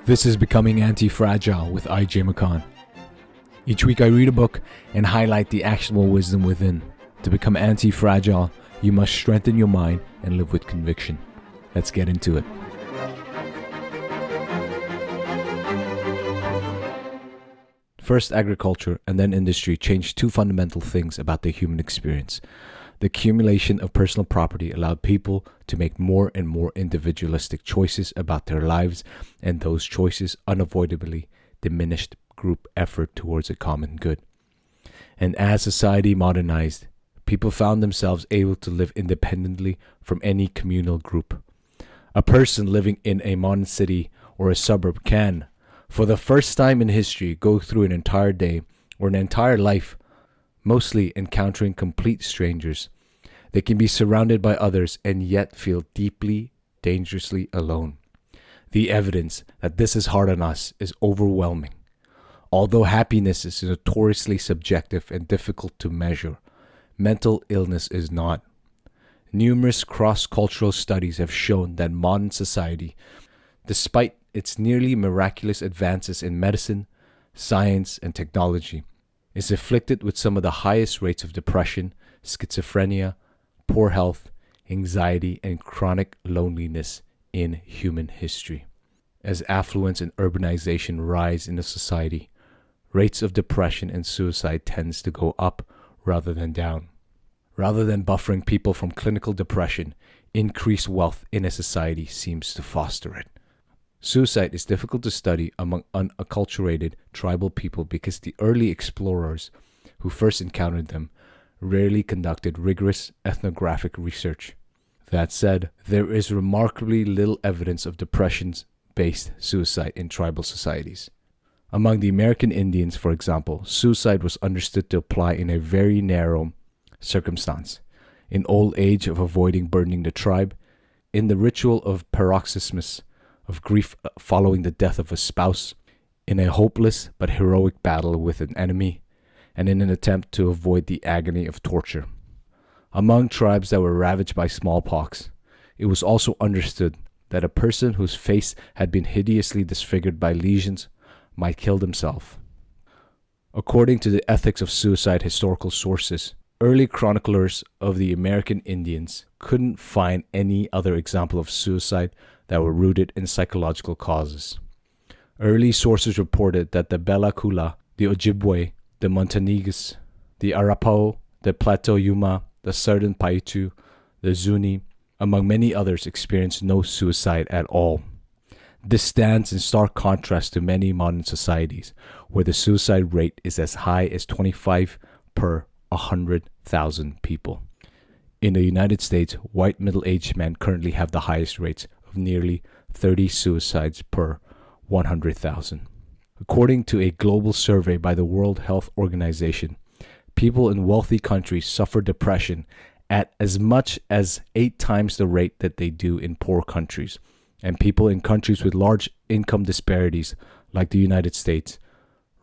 This is Becoming Antifragile with I.J. McCon. Each week I read a book and highlight the actionable wisdom within. To become anti-fragile, you must strengthen your mind and live with conviction. Let's get into it. First, agriculture and then industry changed two fundamental things about the human experience. The accumulation of personal property allowed people to make more and more individualistic choices about their lives, and those choices unavoidably diminished group effort towards a common good. And as society modernized, people found themselves able to live independently from any communal group. A person living in a modern city or a suburb can, for the first time in history, go through an entire day or an entire life mostly encountering complete strangers. They can be surrounded by others and yet feel deeply, dangerously alone. The evidence that this is hard on us is overwhelming. Although happiness is notoriously subjective and difficult to measure, mental illness is not. Numerous cross-cultural studies have shown that modern society, despite its nearly miraculous advances in medicine, science, and technology, is afflicted with some of the highest rates of depression, schizophrenia, poor health, anxiety, and chronic loneliness in human history. As affluence and urbanization rise in a society, rates of depression and suicide tends to go up rather than down. Rather than buffering people from clinical depression, increased wealth in a society seems to foster it. Suicide is difficult to study among unacculturated tribal people because the early explorers who first encountered them rarely conducted rigorous ethnographic research. That said, there is remarkably little evidence of depression-based suicide in tribal societies. Among the American Indians, for example, suicide was understood to apply in a very narrow circumstance: in old age of avoiding burdening the tribe, in the ritual of paroxysmus of grief following the death of a spouse, in a hopeless but heroic battle with an enemy, and in an attempt to avoid the agony of torture. Among tribes that were ravaged by smallpox, it was also understood that a person whose face had been hideously disfigured by lesions might kill himself. According to the Ethics of Suicide historical sources, early chroniclers of the American Indians couldn't find any other example of suicide that were rooted in psychological causes. Early sources reported that the Bella Coola, the Ojibwe, the Montagnais, the Arapaho, the Plateau Yuma, the Southern Paiute, the Zuni, among many others, experienced no suicide at all. This stands in stark contrast to many modern societies, where the suicide rate is as high as 25 per 100,000 people. In the United States, white middle-aged men currently have the highest rates of nearly 30 suicides per 100,000. According to a global survey by the World Health Organization, people in wealthy countries suffer depression at as much as 8 times the rate that they do in poor countries, and people in countries with large income disparities, like the United States,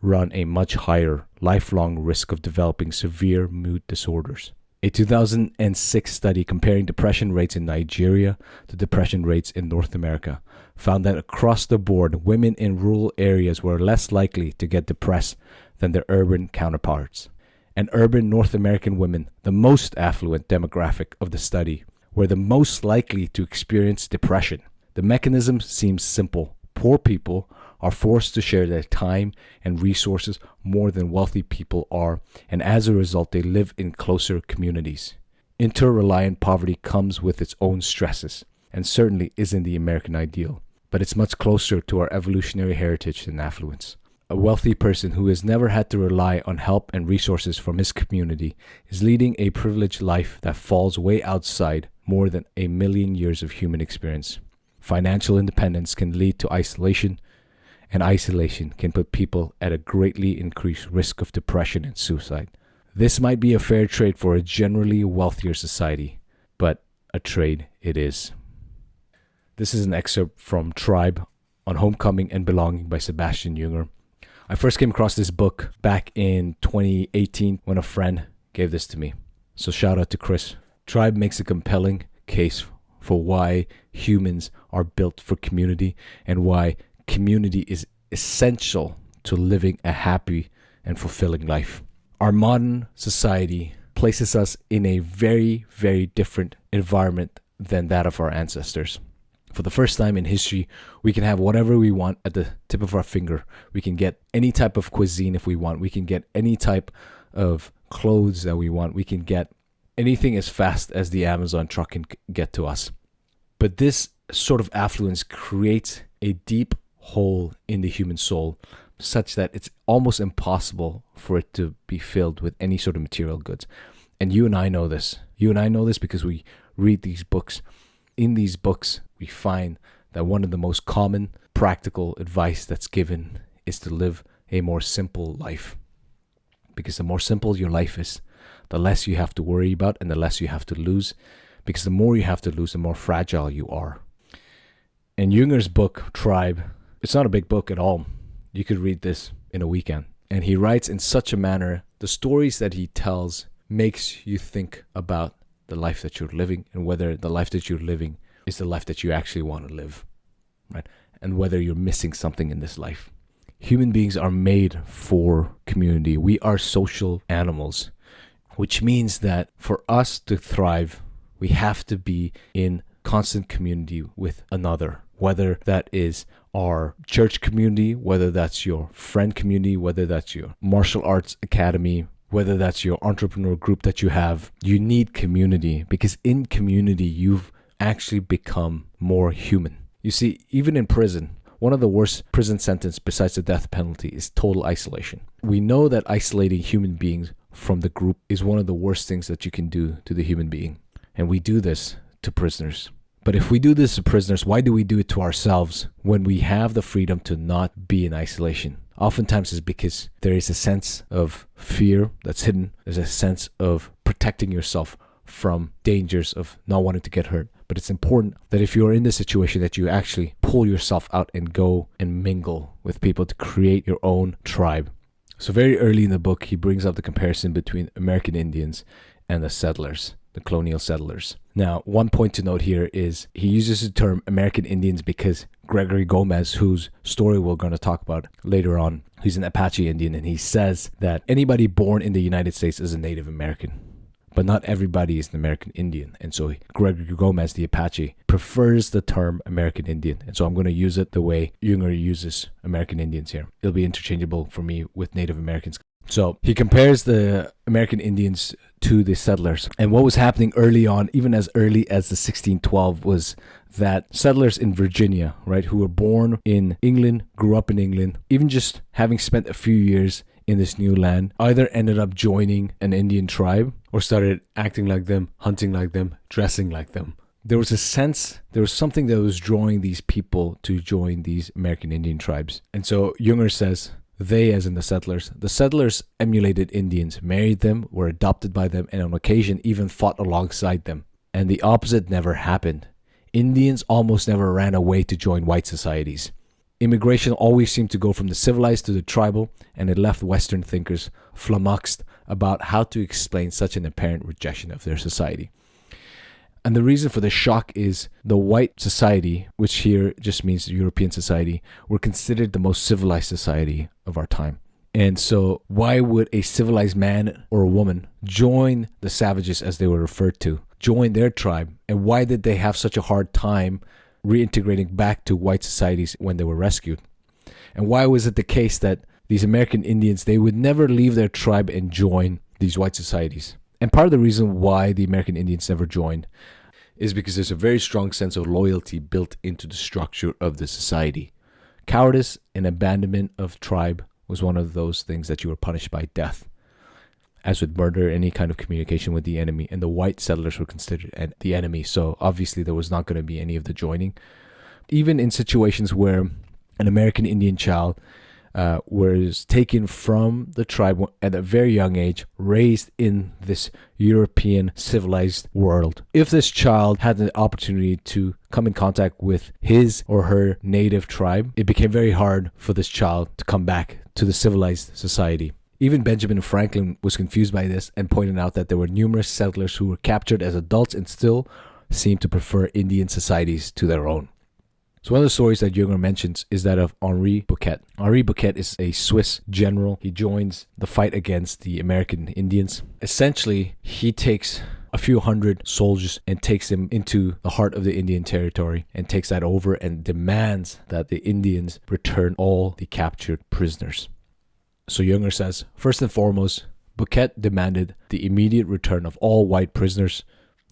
run a much higher lifelong risk of developing severe mood disorders. A 2006 study comparing depression rates in Nigeria to depression rates in North America found that across the board, women in rural areas were less likely to get depressed than their urban counterparts. And urban North American women, the most affluent demographic of the study, were the most likely to experience depression. The mechanism seems simple. Poor people are forced to share their time and resources more than wealthy people are, and as a result, they live in closer communities. Inter-reliant poverty comes with its own stresses, and certainly isn't the American ideal, but it's much closer to our evolutionary heritage than affluence. A wealthy person who has never had to rely on help and resources from his community is leading a privileged life that falls way outside more than 1 million years of human experience. Financial independence can lead to isolation, and isolation can put people at a greatly increased risk of depression and suicide. This might be a fair trade for a generally wealthier society, but a trade it is. This is an excerpt from Tribe on Homecoming and Belonging by Sebastian Junger. I first came across this book back in 2018 when a friend gave this to me. So shout out to Chris. Tribe makes a compelling case for why humans are built for community and why community is essential to living a happy and fulfilling life. Our modern society places us in a very, very different environment than that of our ancestors. For the first time in history, we can have whatever we want at the tip of our finger. We can get any type of cuisine if we want. We can get any type of clothes that we want. We can get anything as fast as the Amazon truck can get to us. But this sort of affluence creates a deep hole in the human soul, such that it's almost impossible for it to be filled with any sort of material goods. And you and I know this. You and I know this because we read these books. In these books, we find that one of the most common practical advice that's given is to live a more simple life. Because the more simple your life is, the less you have to worry about and the less you have to lose. Because the more you have to lose, the more fragile you are. In Junger's book, Tribe, it's not a big book at all. You could read this in a weekend. And he writes in such a manner, the stories that he tells makes you think about the life that you're living and whether the life that you're living is the life that you actually want to live, right? And whether you're missing something in this life. Human beings are made for community. We are social animals, which means that for us to thrive, we have to be in constant community with another, whether that is our church community, whether that's your friend community, whether that's your martial arts academy, whether that's your entrepreneur group that you have. You need community because in community, you've actually become more human. You see, even in prison, one of the worst prison sentences besides the death penalty is total isolation. We know that isolating human beings from the group is one of the worst things that you can do to the human being. And we do this to prisoners. But if we do this to prisoners, why do we do it to ourselves when we have the freedom to not be in isolation? Oftentimes it's because there is a sense of fear that's hidden. There's a sense of protecting yourself from dangers of not wanting to get hurt. But it's important that if you're in this situation that you actually pull yourself out and go and mingle with people to create your own tribe. So very early in the book, he brings up the comparison between American Indians and the settlers, the colonial settlers. Now, one point to note here is he uses the term American Indians because Gregory Gomez, whose story we're going to talk about later on, he's an Apache Indian, and he says that anybody born in the United States is a Native American. But not everybody is an American Indian. And so Gregory Gomez, the Apache, prefers the term American Indian. And so I'm going to use it the way Junger uses American Indians here. It'll be interchangeable for me with Native Americans. So he compares the American Indians to the settlers. And what was happening early on, even as early as the 1612, was that settlers in Virginia, right, who were born in England, grew up in England, even just having spent a few years in this new land, either ended up joining an Indian tribe or started acting like them, hunting like them, dressing like them. There was something that was drawing these people to join these American Indian tribes. And so Junger says, they, as in the settlers emulated Indians, married them, were adopted by them, and on occasion even fought alongside them. And the opposite never happened. Indians almost never ran away to join white societies. Immigration always seemed to go from the civilized to the tribal, and it left Western thinkers flummoxed about how to explain such an apparent rejection of their society. And the reason for the shock is the white society, which here just means the European society, were considered the most civilized society of our time. And so why would a civilized man or a woman join the savages, as they were referred to, join their tribe? And why did they have such a hard time reintegrating back to white societies when they were rescued? And why was it the case that these American Indians, they would never leave their tribe and join these white societies? And part of the reason why the American Indians never joined is because there's a very strong sense of loyalty built into the structure of the society. Cowardice and abandonment of tribe was one of those things that you were punished by death. As with murder, any kind of communication with the enemy, and the white settlers were considered the enemy, so obviously there was not going to be any of the joining. Even in situations where an American Indian child was taken from the tribe at a very young age, raised in this European civilized world. If this child had the opportunity to come in contact with his or her native tribe, it became very hard for this child to come back to the civilized society. Even Benjamin Franklin was confused by this and pointed out that there were numerous settlers who were captured as adults and still seemed to prefer Indian societies to their own. So one of the stories that Junger mentions is that of Henri Bouquet. Henri Bouquet is a Swiss general. He joins the fight against the American Indians. Essentially, he takes a few hundred soldiers and takes them into the heart of the Indian territory and takes that over and demands that the Indians return all the captured prisoners. So Junger says, first and foremost, Bouquet demanded the immediate return of all white prisoners,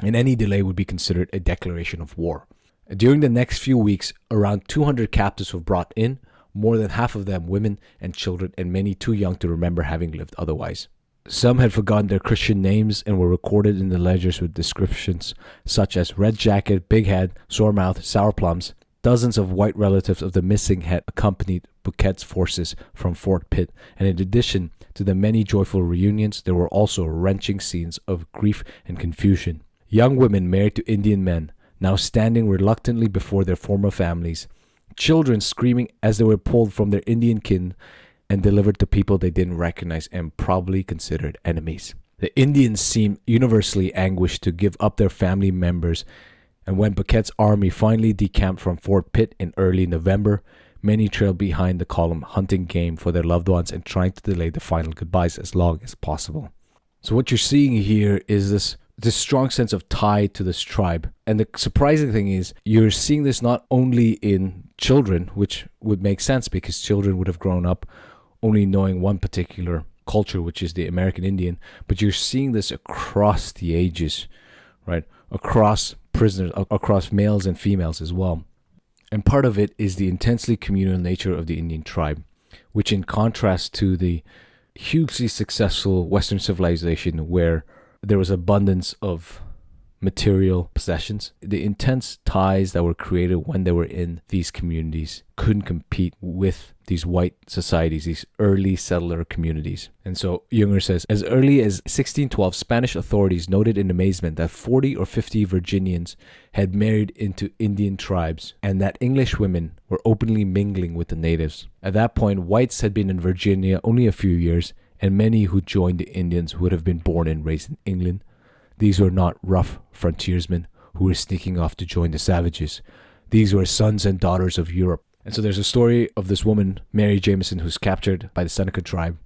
and any delay would be considered a declaration of war. During the next few weeks, around 200 captives were brought in, more than half of them women and children, and many too young to remember having lived otherwise. Some had forgotten their Christian names and were recorded in the ledgers with descriptions such as red jacket, big head, sore mouth, sour plums. Dozens of white relatives of the missing had accompanied Bouquet's forces from Fort Pitt, and in addition to the many joyful reunions, there were also wrenching scenes of grief and confusion. Young women married to Indian men, now standing reluctantly before their former families, children screaming as they were pulled from their Indian kin and delivered to people they didn't recognize and probably considered enemies. The Indians seemed universally anguished to give up their family members, and when Bouquet's army finally decamped from Fort Pitt in early November, many trailed behind the column hunting game for their loved ones and trying to delay the final goodbyes as long as possible. So what you're seeing here is this strong sense of tie to this tribe. And the surprising thing is you're seeing this not only in children, which would make sense because children would have grown up only knowing one particular culture, which is the American Indian, but you're seeing this across the ages, right? Across prisoners, across males and females as well. And part of it is the intensely communal nature of the Indian tribe, which in contrast to the hugely successful Western civilization where there was abundance of material possessions, the intense ties that were created when they were in these communities couldn't compete with these white societies, these early settler communities. And so Junger says, as early as 1612, Spanish authorities noted in amazement that 40 or 50 Virginians had married into Indian tribes and that English women were openly mingling with the natives. At that point, whites had been in Virginia only a few years, and many who joined the Indians would have been born and raised in England. These were not rough frontiersmen who were sneaking off to join the savages. These were sons and daughters of Europe. And so there's a story of this woman, Mary Jameson, who's captured by the Seneca tribe.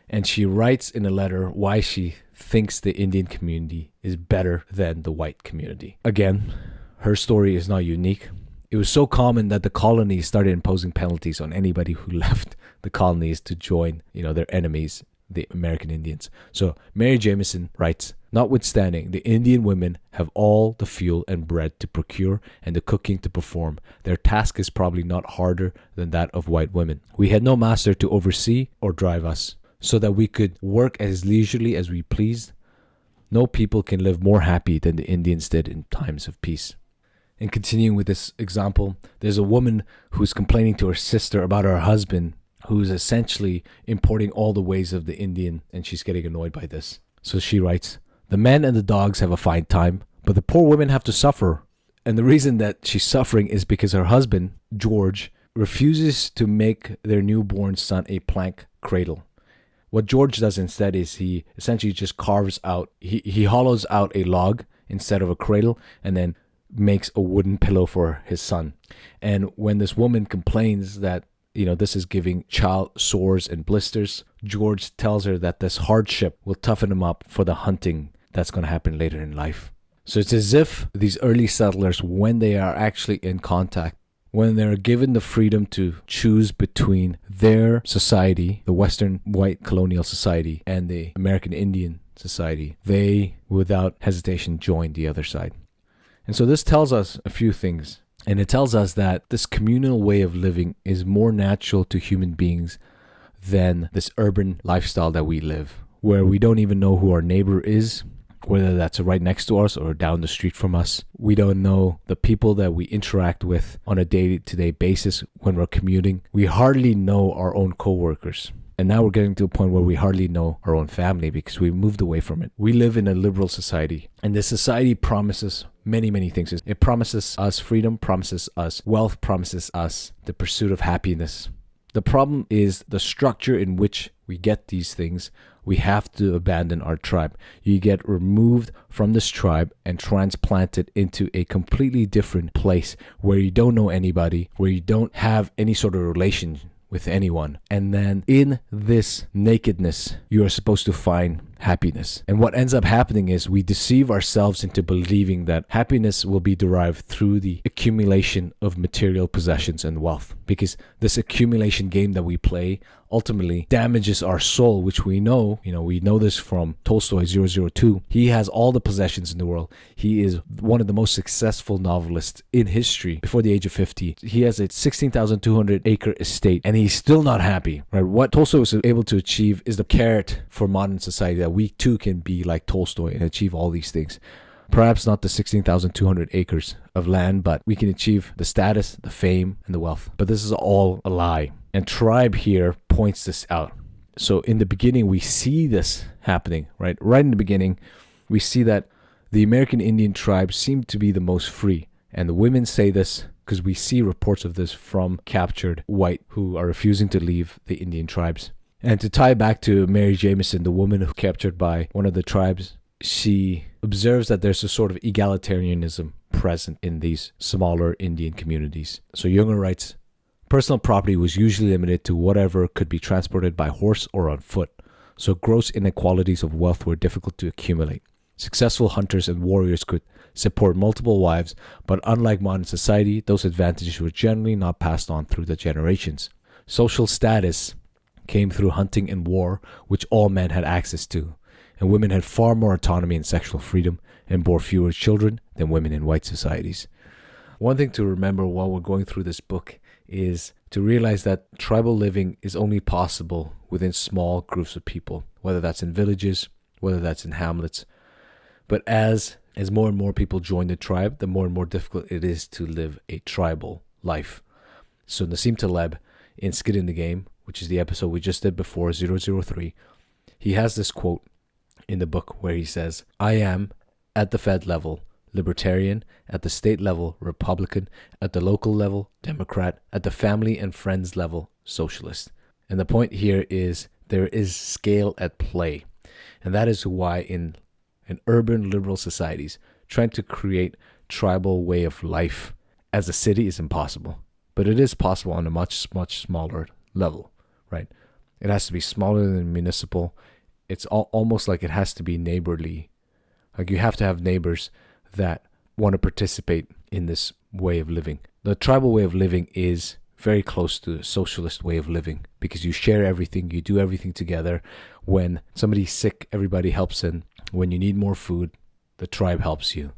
And she writes in a letter why she thinks the Indian community is better than the white community. Again, her story is not unique. It was so common that the colonies started imposing penalties on anybody who left the colonies to join, their enemies, the American Indians. So Mary Jameson writes, notwithstanding, the Indian women have all the fuel and bread to procure and the cooking to perform. Their task is probably not harder than that of white women. We had no master to oversee or drive us, so that we could work as leisurely as we pleased. No people can live more happy than the Indians did in times of peace. And continuing with this example, there's a woman who's complaining to her sister about her husband, who's essentially importing all the ways of the Indian, and she's getting annoyed by this. So she writes, the men and the dogs have a fine time, but the poor women have to suffer. And the reason that she's suffering is because her husband, George, refuses to make their newborn son a plank cradle. What George does instead is he essentially just carves out, he hollows out a log instead of a cradle and then makes a wooden pillow for his son. And when this woman complains that this is giving child sores and blisters, George tells her that this hardship will toughen him up for the hunting that's going to happen later in life. So it's as if these early settlers, when they are actually in contact, when they're given the freedom to choose between their society, the Western white colonial society, and the American Indian society, they, without hesitation, join the other side. And so this tells us a few things. And it tells us that this communal way of living is more natural to human beings than this urban lifestyle that we live, where we don't even know who our neighbor is, whether that's right next to us or down the street from us. We don't know the people that we interact with on a day-to-day basis when we're commuting. We hardly know our own coworkers. And now we're getting to a point where we hardly know our own family because we moved away from it. We live in a liberal society, and this society promises many, many things. It promises us freedom, promises us wealth, promises us the pursuit of happiness. The problem is the structure in which we get these things. We have to abandon our tribe. You get removed from this tribe and transplanted into a completely different place where you don't know anybody, where you don't have any sort of relation with anyone. And then in this nakedness, you are supposed to find happiness. And what ends up happening is we deceive ourselves into believing that happiness will be derived through the accumulation of material possessions and wealth. Because this accumulation game that we play ultimately damages our soul, which we know this from Tolstoy 002. He has all the possessions in the world. He is one of the most successful novelists in history before the age of 50. He has a 16,200 acre estate and he's still not happy, right? What Tolstoy was able to achieve is the carrot for modern society, that we too can be like Tolstoy and achieve all these things. Perhaps not the 16,200 acres of land, but we can achieve the status, the fame, and the wealth. But this is all a lie. And tribe here points this out. So in the beginning, we see this happening, right? Right in the beginning, we see that the American Indian tribes seem to be the most free. And the women say this because we see reports of this from captured white who are refusing to leave the Indian tribes. And to tie back to Mary Jameson, the woman who was captured by one of the tribes, she observes that there's a sort of egalitarianism present in these smaller Indian communities. So Junger writes, personal property was usually limited to whatever could be transported by horse or on foot, so gross inequalities of wealth were difficult to accumulate. Successful hunters and warriors could support multiple wives, but unlike modern society, those advantages were generally not passed on through the generations. Social status came through hunting and war, which all men had access to, and women had far more autonomy and sexual freedom and bore fewer children than women in white societies. One thing to remember while we're going through this book is to realize that tribal living is only possible within small groups of people, whether that's in villages, whether that's in hamlets. But as more and more people join the tribe, the more and more difficult it is to live a tribal life. So Nassim Taleb, in Skin in the Game, which is the episode we just did before, 003, he has this quote in the book where he says, I am, at the Fed level, Libertarian, at the state level, Republican, at the local level, Democrat, at the family and friends level, Socialist. And the point here is there is scale at play. And that is why in urban liberal societies, trying to create tribal way of life as a city is impossible. But it is possible on a much, much smaller level, right? It has to be smaller than municipal. It's almost like it has to be neighborly. Like you have to have neighbors that want to participate in this way of living. The tribal way of living is very close to the socialist way of living because you share everything, you do everything together. When somebody's sick, everybody helps in. When you need more food, the tribe helps you.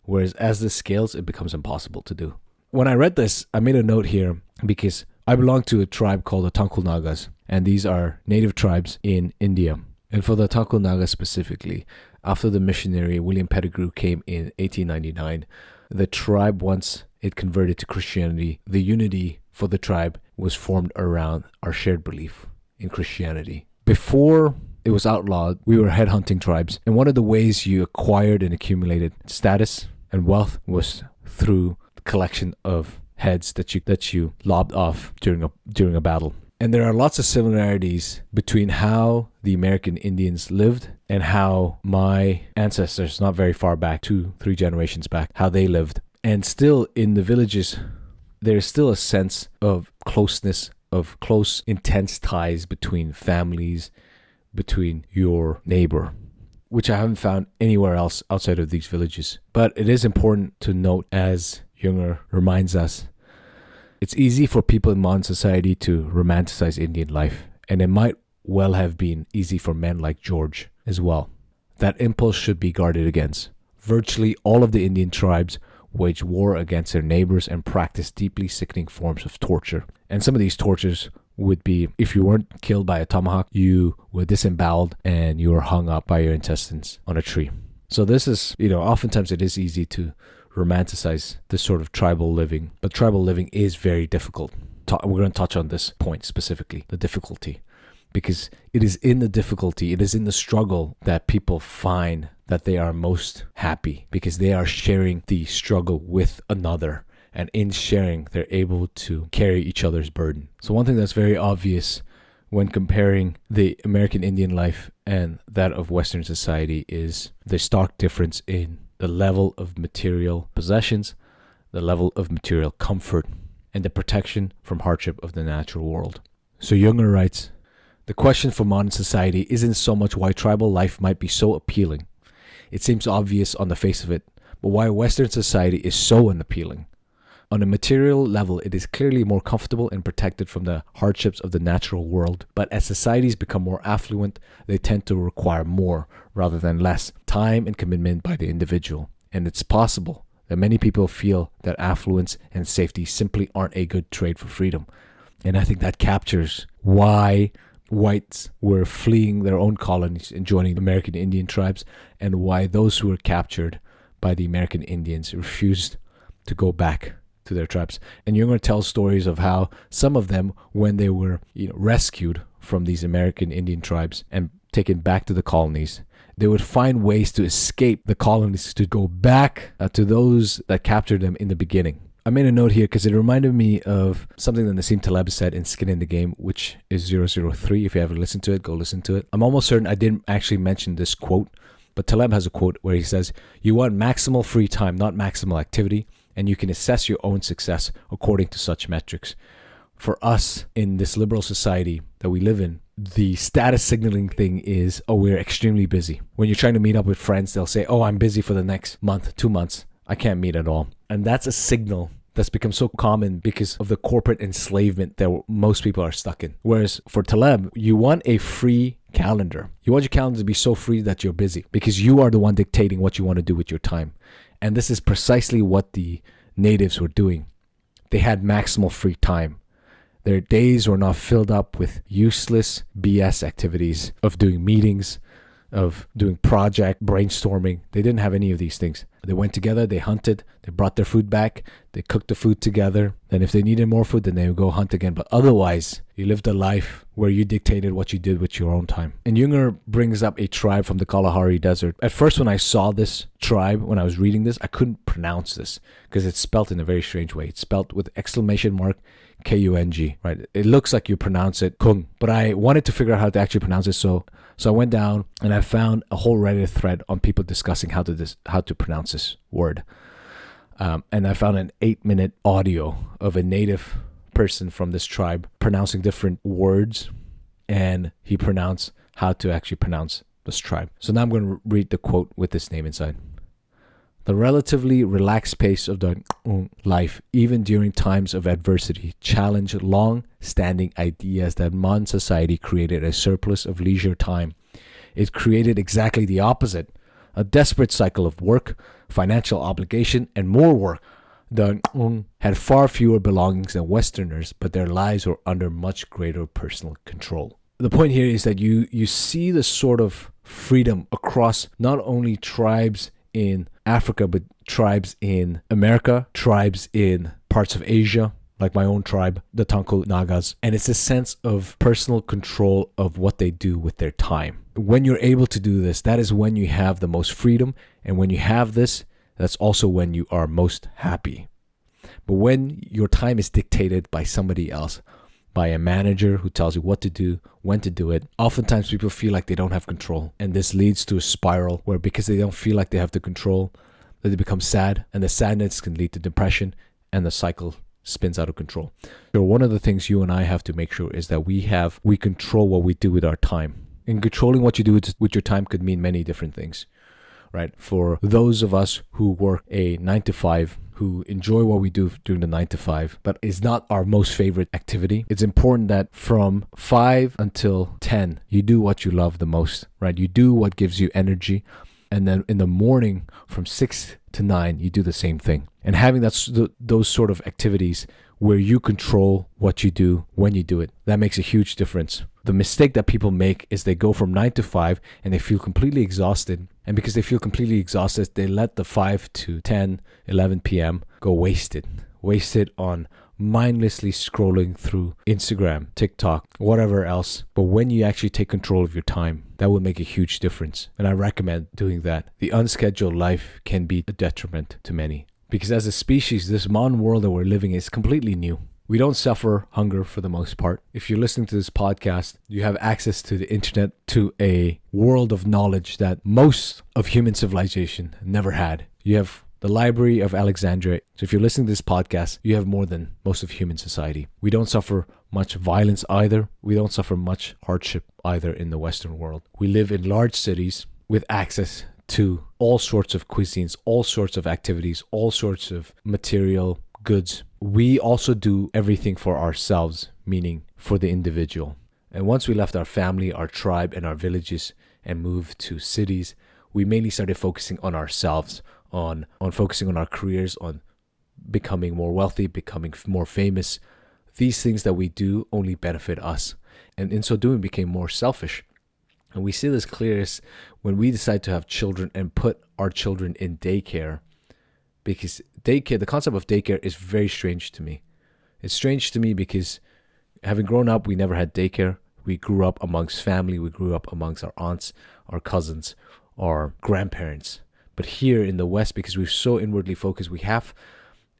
Whereas as this scales, it becomes impossible to do. When I read this, I made a note here because I belong to a tribe called the Tangkul Nagas, and these are native tribes in India. And for the Tangkul Nagas specifically, after the missionary William Pettigrew came in 1899, the tribe, once it converted to Christianity, the unity for the tribe was formed around our shared belief in Christianity. Before it was outlawed, we were headhunting tribes, and one of the ways you acquired and accumulated status and wealth was through the collection of heads that you lobbed off during a battle. And there are lots of similarities between how the American Indians lived and how my ancestors, not very far back, 2-3 generations back, how they lived. And still in the villages, there's still a sense of closeness, of close, intense ties between families, between your neighbor, which I haven't found anywhere else outside of these villages. But it is important to note, as Junger reminds us, it's easy for people in modern society to romanticize Indian life, and it might well have been easy for men like George as well. That impulse should be guarded against. Virtually all of the Indian tribes wage war against their neighbors and practice deeply sickening forms of torture. And some of these tortures would be, if you weren't killed by a tomahawk, you were disemboweled and you were hung up by your intestines on a tree. So this is, oftentimes it is easy to romanticize this sort of tribal living, but tribal living is very difficult. We're going to touch on this point specifically, the difficulty, because it is in the difficulty, it is in the struggle that people find that they are most happy, because they are sharing the struggle with another. And in sharing, they're able to carry each other's burden. So one thing that's very obvious when comparing the American Indian life and that of Western society is the stark difference in the level of material possessions, the level of material comfort, and the protection from hardship of the natural world. So Junger writes, the question for modern society isn't so much why tribal life might be so appealing. It seems obvious on the face of it, but why Western society is so unappealing. On a material level, it is clearly more comfortable and protected from the hardships of the natural world. But as societies become more affluent, they tend to require more rather than less time and commitment by the individual. And it's possible that many people feel that affluence and safety simply aren't a good trade for freedom. And I think that captures why whites were fleeing their own colonies and joining American Indian tribes, and why those who were captured by the American Indians refused to go back to their tribes. And Junger tells stories of how some of them, when they were rescued from these American Indian tribes and taken back to the colonies, they would find ways to escape the colonies to go back to those that captured them in the beginning. I made a note here because it reminded me of something that Nassim Taleb said in Skin in the Game, which is 003. If you haven't listened to it, go listen to it. I'm almost certain I didn't actually mention this quote, but Taleb has a quote where he says, "You want maximal free time, not maximal activity, and you can assess your own success according to such metrics." For us in this liberal society that we live in, the status signaling thing is, oh, we're extremely busy. When you're trying to meet up with friends, they'll say, oh, I'm busy for the next month, 2 months. I can't meet at all. And that's a signal that's become so common because of the corporate enslavement that most people are stuck in. Whereas for Taleb, you want a free calendar. You want your calendar to be so free that you're busy because you are the one dictating what you want to do with your time. And this is precisely what the natives were doing. They had maximal free time. Their days were not filled up with useless BS activities of doing meetings, of doing project brainstorming. They didn't have any of these things. They went together, they hunted, they brought their food back, they cooked the food together. Then if they needed more food, then they would go hunt again. But otherwise, you lived a life where you dictated what you did with your own time. And Junger brings up a tribe from the Kalahari Desert. At first, when I saw this tribe, when I was reading this, I couldn't pronounce this because it's spelt in a very strange way. It's spelt with exclamation mark Kung, right? It looks like you pronounce it Kung, but I wanted to figure out how to actually pronounce it. So I went down and I found a whole Reddit thread on people discussing how to pronounce this word. And I found an 8-minute audio of a native person from this tribe pronouncing different words, and he pronounced how to actually pronounce this tribe. So now I'm going to read the quote with this name inside. The relatively relaxed pace of the life, even during times of adversity, challenged long-standing ideas that modern society created a surplus of leisure time. It created exactly the opposite, a desperate cycle of work, financial obligation, and more work. The had far fewer belongings than Westerners, but their lives were under much greater personal control. The point here is that you see the sort of freedom across not only tribes in Africa, but tribes in America, tribes in parts of Asia, like my own tribe, the Tangkol Nagas. And it's a sense of personal control of what they do with their time. When you're able to do this, that is when you have the most freedom. And when you have this, that's also when you are most happy. But when your time is dictated by somebody else, by a manager who tells you what to do, when to do it, oftentimes people feel like they don't have control. And this leads to a spiral where because they don't feel like they have the control, that they become sad, and the sadness can lead to depression, and the cycle spins out of control. So one of the things you and I have to make sure is that we control what we do with our time. And controlling what you do with your time could mean many different things, right? For those of us who work a 9-to-5, who enjoy what we do during the 9-to-5, but is not our most favorite activity, it's important that from 5 until 10, you do what you love the most, right? You do what gives you energy. And then in the morning from 6 to 9, you do the same thing. And having those sort of activities where you control what you do, when you do it, that makes a huge difference. The mistake that people make is they go from 9 to 5 and they feel completely exhausted. And because they feel completely exhausted, they let the 5 to 10, 11 p.m. go wasted on mindlessly scrolling through Instagram, TikTok, whatever else. But when you actually take control of your time, that will make a huge difference. And I recommend doing that. The unscheduled life can be a detriment to many. Because as a species, this modern world that we're living in is completely new. We don't suffer hunger for the most part. If you're listening to this podcast, you have access to the internet, to a world of knowledge that most of human civilization never had. You have the Library of Alexandria. So if you're listening to this podcast, you have more than most of human society. We don't suffer much violence either. We don't suffer much hardship either in the Western world. We live in large cities with access to all sorts of cuisines, all sorts of activities, all sorts of material goods. We also do everything for ourselves, meaning for the individual. And once we left our family, our tribe, and our villages and moved to cities, we mainly started focusing on ourselves, on focusing on our careers, on becoming more wealthy, becoming more famous. These things that we do only benefit us. And in so doing, became more selfish. And we see this clearest when we decide to have children and put our children in daycare. Because daycare, the concept of daycare is very strange to me. It's strange to me because having grown up, we never had daycare. We grew up amongst family. We grew up amongst our aunts, our cousins, our grandparents. But here in the West, because we're so inwardly focused,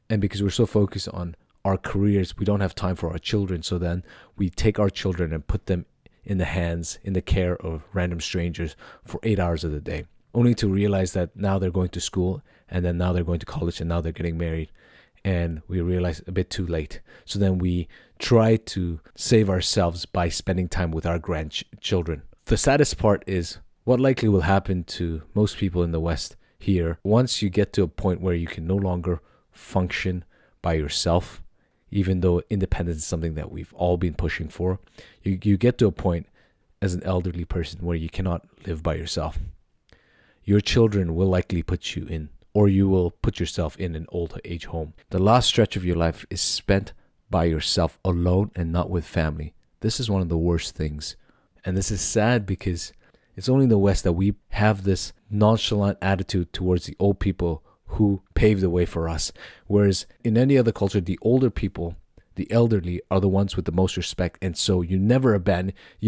and because we're so focused on our careers, we don't have time for our children. So then we take our children and put them in the care of random strangers for 8 hours of the day, only to realize that now they're going to school, and then now they're going to college, and now they're getting married. And we realize a bit too late. So then we try to save ourselves by spending time with our grandchildren. The saddest part is what likely will happen to most people in the West here. Once you get to a point where you can no longer function by yourself, even though independence is something that we've all been pushing for, you get to a point as an elderly person where you cannot live by yourself. Your children will likely put you in, or you will put yourself in an old age home. The last stretch of your life is spent by yourself alone and not with family. This is one of the worst things. And this is sad because it's only in the West that we have this nonchalant attitude towards the old people who paved the way for us. Whereas in any other culture, the older people, the elderly, are the ones with the most respect. And so you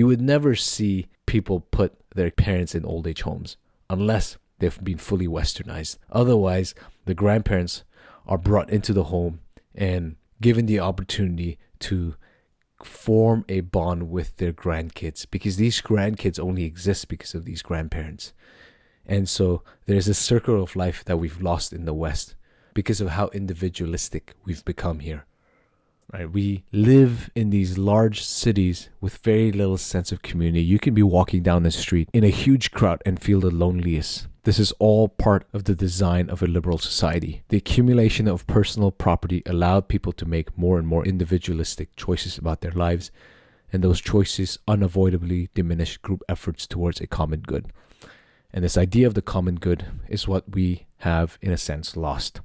would never see people put their parents in old age homes unless they've been fully westernized. Otherwise, the grandparents are brought into the home and given the opportunity to form a bond with their grandkids, because these grandkids only exist because of these grandparents. And so there's a circle of life that we've lost in the West because of how individualistic we've become here. Right? We live in these large cities with very little sense of community. You can be walking down the street in a huge crowd and feel the loneliest. This is all part of the design of a liberal society. The accumulation of personal property allowed people to make more and more individualistic choices about their lives, and those choices unavoidably diminished group efforts towards a common good. And this idea of the common good is what we have, in a sense, lost.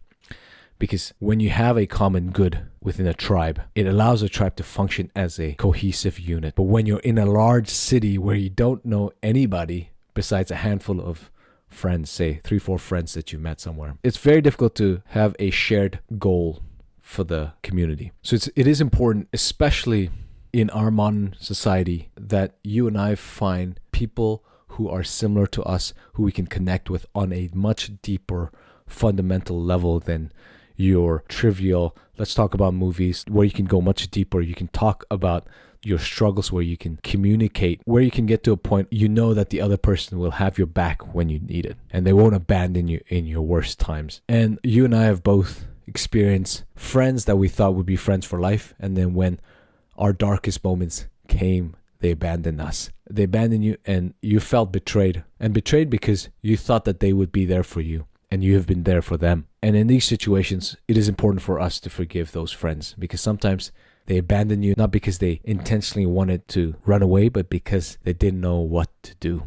Because when you have a common good within a tribe, it allows a tribe to function as a cohesive unit. But when you're in a large city where you don't know anybody besides a handful of friends, say 3-4 friends that you met somewhere, it's very difficult to have a shared goal for the community. So it is important, especially in our modern society, that you and I find people who are similar to us, who we can connect with on a much deeper fundamental level than your trivial, let's talk about movies, where you can go much deeper. You can talk about your struggles, where you can communicate, where you can get to a point you know that the other person will have your back when you need it, and they won't abandon you in your worst times. And you and I have both experienced friends that we thought would be friends for life, and then when our darkest moments came, they abandoned us. They abandoned you, and you felt betrayed. And betrayed because you thought that they would be there for you, and you have been there for them. And in these situations, it is important for us to forgive those friends, because sometimes they abandon you not because they intentionally wanted to run away, but because they didn't know what to do.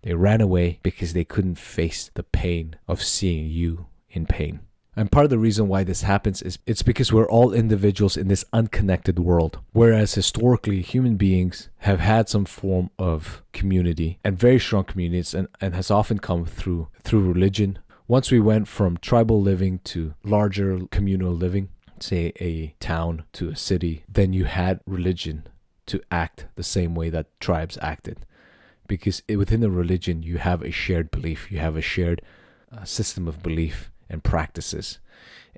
They ran away because they couldn't face the pain of seeing you in pain. And part of the reason why this happens is it's because we're all individuals in this unconnected world. Whereas historically, human beings have had some form of community, and very strong communities, and has often come through religion. Once we went from tribal living to larger communal living, say a town to a city, then you had religion to act the same way that tribes acted. Because within the religion, you have a shared belief, you have a shared system of belief and practices.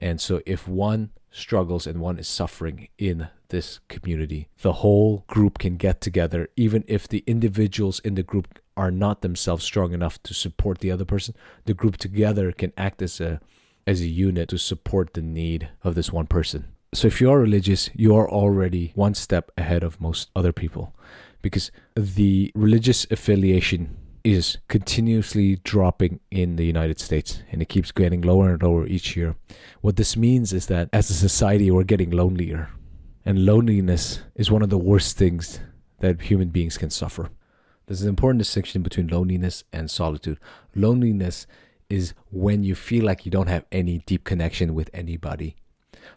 And so if one struggles and one is suffering in this community, the whole group can get together. Even if the individuals in the group are not themselves strong enough to support the other person, the group together can act as a unit to support the need of this one person. So if you are religious, you are already one step ahead of most other people, because the religious affiliation is continuously dropping in the United States, and it keeps getting lower and lower each year. What this means is that as a society, we're getting lonelier, and loneliness is one of the worst things that human beings can suffer. There's an important distinction between loneliness and solitude. Loneliness is when you feel like you don't have any deep connection with anybody.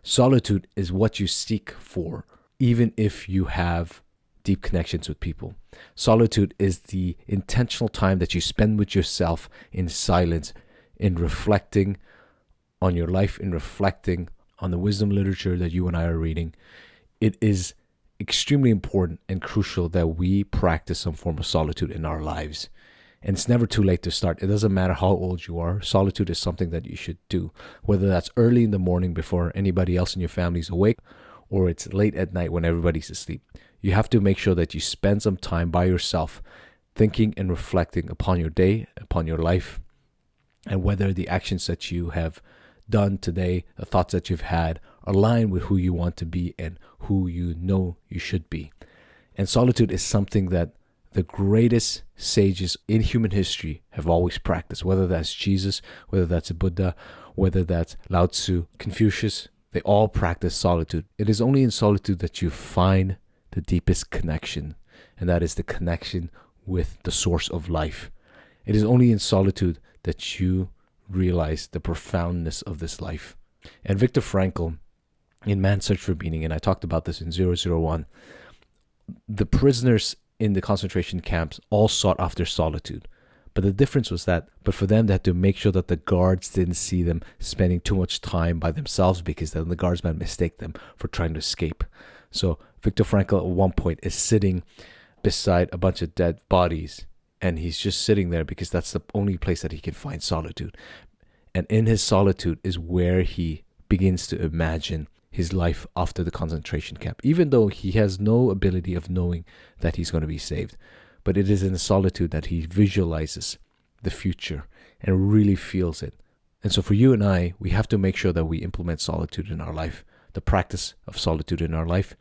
Solitude is what you seek for, even if you have deep connections with people. Solitude is the intentional time that you spend with yourself in silence, in reflecting on your life, in reflecting on the wisdom literature that you and I are reading. It is extremely important and crucial that we practice some form of solitude in our lives. And it's never too late to start. It doesn't matter how old you are. Solitude is something that you should do, whether that's early in the morning before anybody else in your family is awake, or it's late at night when everybody's asleep. You have to make sure that you spend some time by yourself, thinking and reflecting upon your day, upon your life, and whether the actions that you have done today, the thoughts that you've had, align with who you want to be and who you know you should be. And solitude is something that the greatest sages in human history have always practiced, whether that's Jesus, whether that's Buddha, whether that's Lao Tzu, Confucius. They all practice solitude. It is only in solitude that you find the deepest connection, and that is the connection with the source of life. It is only in solitude that you realize the profoundness of this life. And Viktor Frankl, in Man's Search for Meaning, and I talked about this in 001, the prisoners in the concentration camps all sought after solitude. But the difference was that, but for them, they had to make sure that the guards didn't see them spending too much time by themselves, because then the guards might mistake them for trying to escape. So Viktor Frankl at one point is sitting beside a bunch of dead bodies, and he's just sitting there because that's the only place that he can find solitude. And in his solitude is where he begins to imagine his life after the concentration camp, even though he has no ability of knowing that he's going to be saved. But it is in the solitude that he visualizes the future and really feels it. And so for you and I, we have to make sure that we implement solitude in our life, the practice of solitude in our life.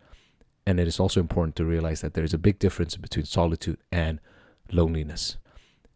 And it is also important to realize that there is a big difference between solitude and loneliness.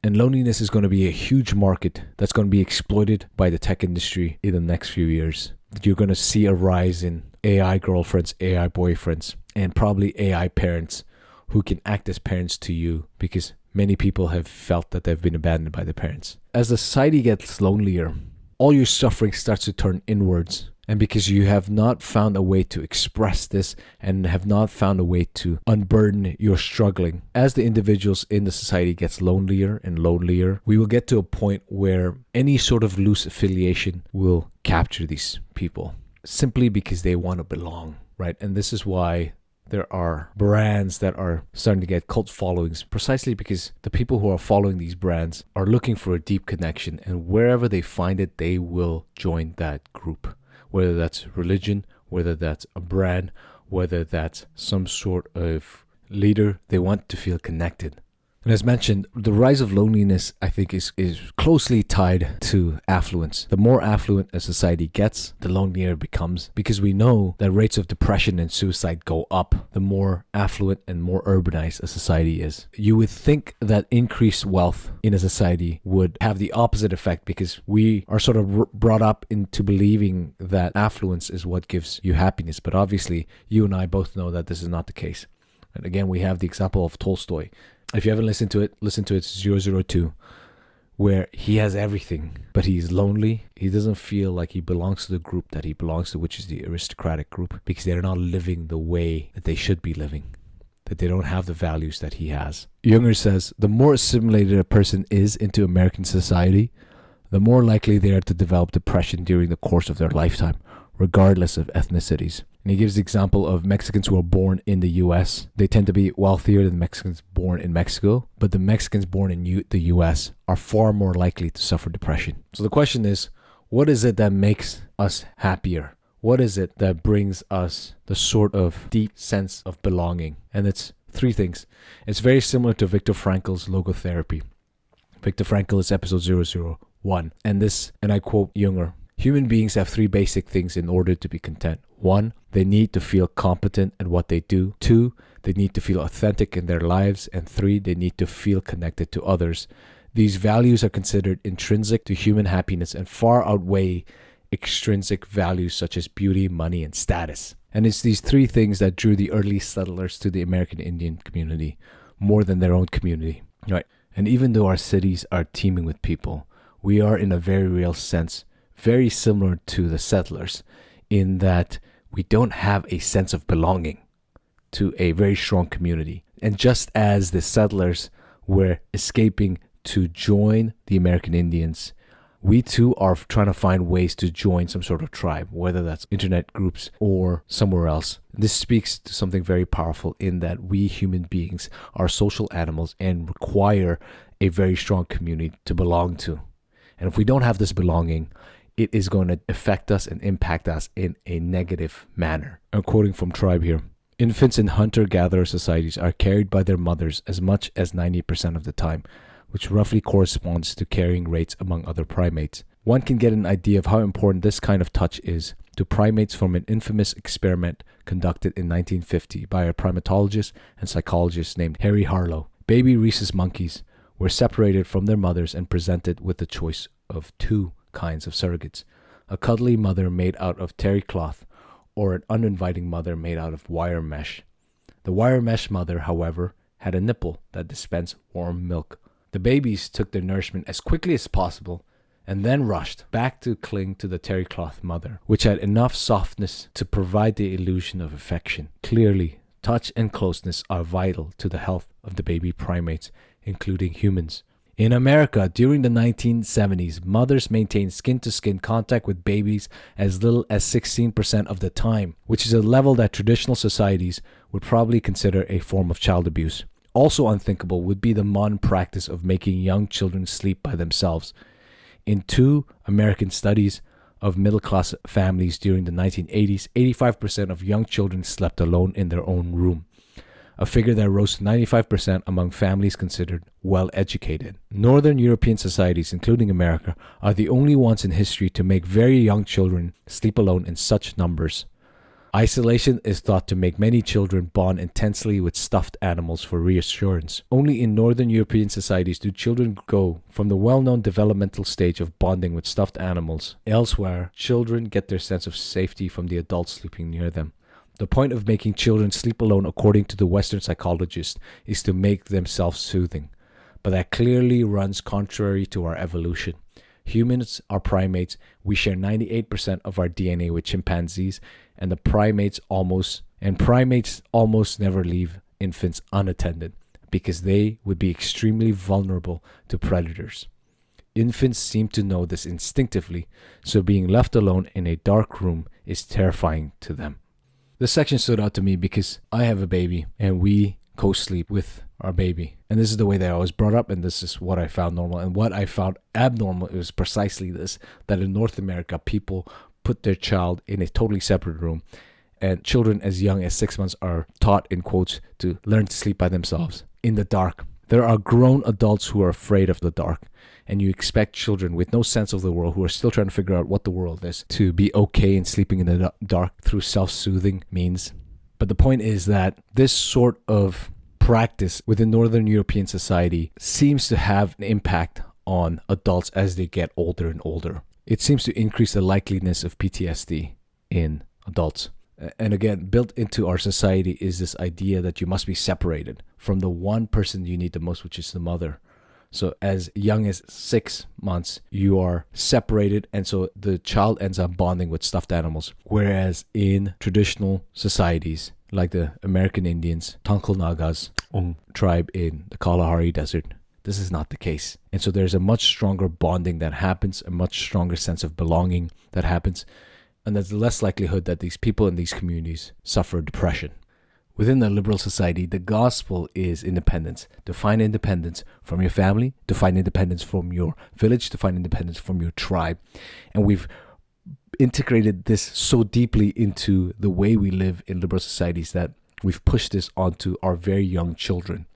And loneliness is going to be a huge market that's going to be exploited by the tech industry in the next few years. You're going to see a rise in AI girlfriends, AI boyfriends, and probably AI parents who can act as parents to you, because many people have felt that they've been abandoned by their parents. As the society gets lonelier, all your suffering starts to turn inwards. And because you have not found a way to express this and have not found a way to unburden your struggling, as the individuals in the society gets lonelier and lonelier, we will get to a point where any sort of loose affiliation will capture these people simply because they want to belong, right? And this is why there are brands that are starting to get cult followings, precisely because the people who are following these brands are looking for a deep connection, and wherever they find it, they will join that group. Whether that's religion, whether that's a brand, whether that's some sort of leader, they want to feel connected. And as mentioned, the rise of loneliness, I think, is closely tied to affluence. The more affluent a society gets, the lonelier it becomes, because we know that rates of depression and suicide go up the more affluent and more urbanized a society is. You would think that increased wealth in a society would have the opposite effect, because we are sort of brought up into believing that affluence is what gives you happiness. But obviously, you and I both know that this is not the case. And again, we have the example of Tolstoy. If you haven't listened to it, listen to it. It's 002, where he has everything, but he's lonely. He doesn't feel like he belongs to the group that he belongs to, which is the aristocratic group, because they're not living the way that they should be living, that they don't have the values that he has. Junger says, the more assimilated a person is into American society, the more likely they are to develop depression during the course of their lifetime, regardless of ethnicities. And he gives the example of Mexicans who are born in the U.S. They tend to be wealthier than Mexicans born in Mexico, but the Mexicans born in the U.S. are far more likely to suffer depression. So the question is, What is it that makes us happier? What is it that brings us the sort of deep sense of belonging? And it's three things. It's very similar to Viktor Frankl's logotherapy. Viktor Frankl is episode 001. And I quote Junger, human beings have three basic things in order to be content. 1, they need to feel competent at what they do. 2, they need to feel authentic in their lives. And 3, they need to feel connected to others. These values are considered intrinsic to human happiness and far outweigh extrinsic values such as beauty, money, and status. And it's these three things that drew the early settlers to the American Indian community more than their own community. Right. And even though our cities are teeming with people, we are in a very real sense very similar to the settlers in that we don't have a sense of belonging to a very strong community. And just as the settlers were escaping to join the American Indians, we too are trying to find ways to join some sort of tribe, whether that's internet groups or somewhere else. This speaks to something very powerful in that we human beings are social animals and require a very strong community to belong to. And if we don't have this belonging, it is going to affect us and impact us in a negative manner. I'm quoting from Tribe here. Infants in hunter-gatherer societies are carried by their mothers as much as 90% of the time, which roughly corresponds to carrying rates among other primates. One can get an idea of how important this kind of touch is to primates from an infamous experiment conducted in 1950 by a primatologist and psychologist named Harry Harlow. Baby rhesus monkeys were separated from their mothers and presented with the choice of two kinds of surrogates: a cuddly mother made out of terry cloth or an uninviting mother made out of wire mesh. The wire mesh mother, however, had a nipple that dispensed warm milk. The babies took their nourishment as quickly as possible and then rushed back to cling to the terry cloth mother, which had enough softness to provide the illusion of affection. Clearly, touch and closeness are vital to the health of the baby primates, including humans. In America, during the 1970s, mothers maintained skin-to-skin contact with babies as little as 16% of the time, which is a level that traditional societies would probably consider a form of child abuse. Also unthinkable would be the modern practice of making young children sleep by themselves. In 2 American studies of middle-class families during the 1980s, 85% of young children slept alone in their own room, a figure that rose to 95% among families considered well-educated. Northern European societies, including America, are the only ones in history to make very young children sleep alone in such numbers. Isolation is thought to make many children bond intensely with stuffed animals for reassurance. Only in Northern European societies do children go from the well-known developmental stage of bonding with stuffed animals. Elsewhere, children get their sense of safety from the adults sleeping near them. The point of making children sleep alone, according to the Western psychologists, is to make them self-soothing. But that clearly runs contrary to our evolution. Humans are primates. We share 98% of our DNA with chimpanzees, and primates almost never leave infants unattended because they would be extremely vulnerable to predators. Infants seem to know this instinctively, so being left alone in a dark room is terrifying to them. This section stood out to me because I have a baby and we co-sleep with our baby. And this is the way that I was brought up, and this is what I found normal. And what I found abnormal is precisely this, that in North America, people put their child in a totally separate room, and children as young as 6 months are taught, in quotes, to learn to sleep by themselves in the dark. There are grown adults who are afraid of the dark, and you expect children with no sense of the world, who are still trying to figure out what the world is, to be okay in sleeping in the dark through self-soothing means. But the point is that this sort of practice within Northern European society seems to have an impact on adults as they get older and older. It seems to increase the likeliness of PTSD in adults. And again, built into our society is this idea that you must be separated from the one person you need the most, which is the mother. So as young as 6 months, you are separated, and so the child ends up bonding with stuffed animals. Whereas in traditional societies, like the American Indians, Tongkol Nagas tribe in the Kalahari Desert, this is not the case. And so there's a much stronger bonding that happens, a much stronger sense of belonging that happens, and there's less likelihood that these people in these communities suffer depression, Within a liberal society, the gospel is independence. To find independence from your family, to find independence from your village, to find independence from your tribe. And we've integrated this so deeply into the way we live in liberal societies that we've pushed this onto our very young children.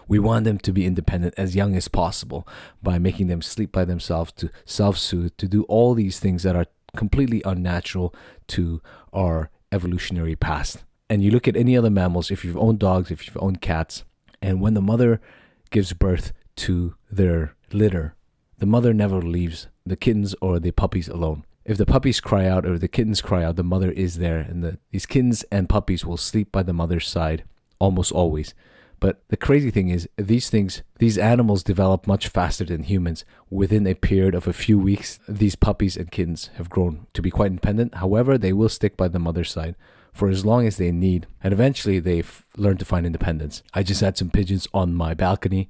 We want them to be independent as young as possible by making them sleep by themselves, to self-soothe, to do all these things that are completely unnatural to our evolutionary past. And you look at any other mammals, if you've owned dogs, if you've owned cats, and when the mother gives birth to their litter, the mother never leaves the kittens or the puppies alone. If the puppies cry out or the kittens cry out, the mother is there, and these kittens and puppies will sleep by the mother's side almost always. But the crazy thing is, these animals develop much faster than humans. Within a period of a few weeks, these puppies and kittens have grown to be quite independent. However, they will stick by the mother's side for as long as they need, and eventually they've learned to find independence. I just had some pigeons on my balcony.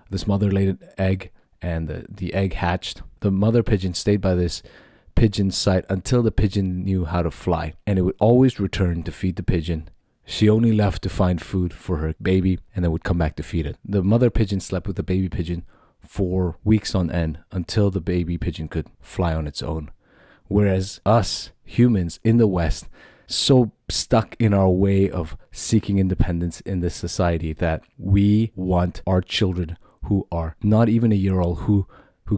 This mother laid an egg, and the egg hatched. The mother pigeon stayed by this pigeon's side until the pigeon knew how to fly, and it would always return to feed the pigeon. She only left to find food for her baby and then would come back to feed it. The mother pigeon slept with the baby pigeon for weeks on end until the baby pigeon could fly on its own. Whereas us humans in the West, so stuck in our way of seeking independence in this society that we want our children who are not even a year old, who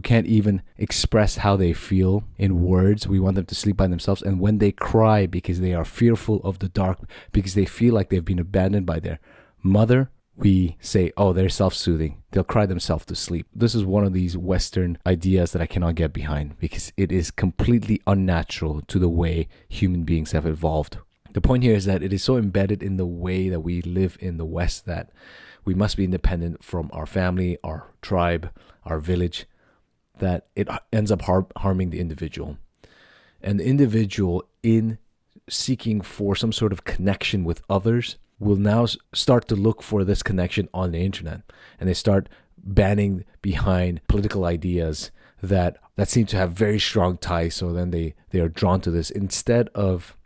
can't even express how they feel in words. We want them to sleep by themselves. And when they cry because they are fearful of the dark, because they feel like they've been abandoned by their mother, we say, oh, they're self-soothing. They'll cry themselves to sleep. This is one of these Western ideas that I cannot get behind because it is completely unnatural to the way human beings have evolved. The point here is that it is so embedded in the way that we live in the West that we must be independent from our family, our tribe, our village, that it ends up harming the individual. And the individual, in seeking for some sort of connection with others, will now start to look for this connection on the internet. And they start banning behind political ideas that seem to have very strong ties. So then they are drawn to this instead of,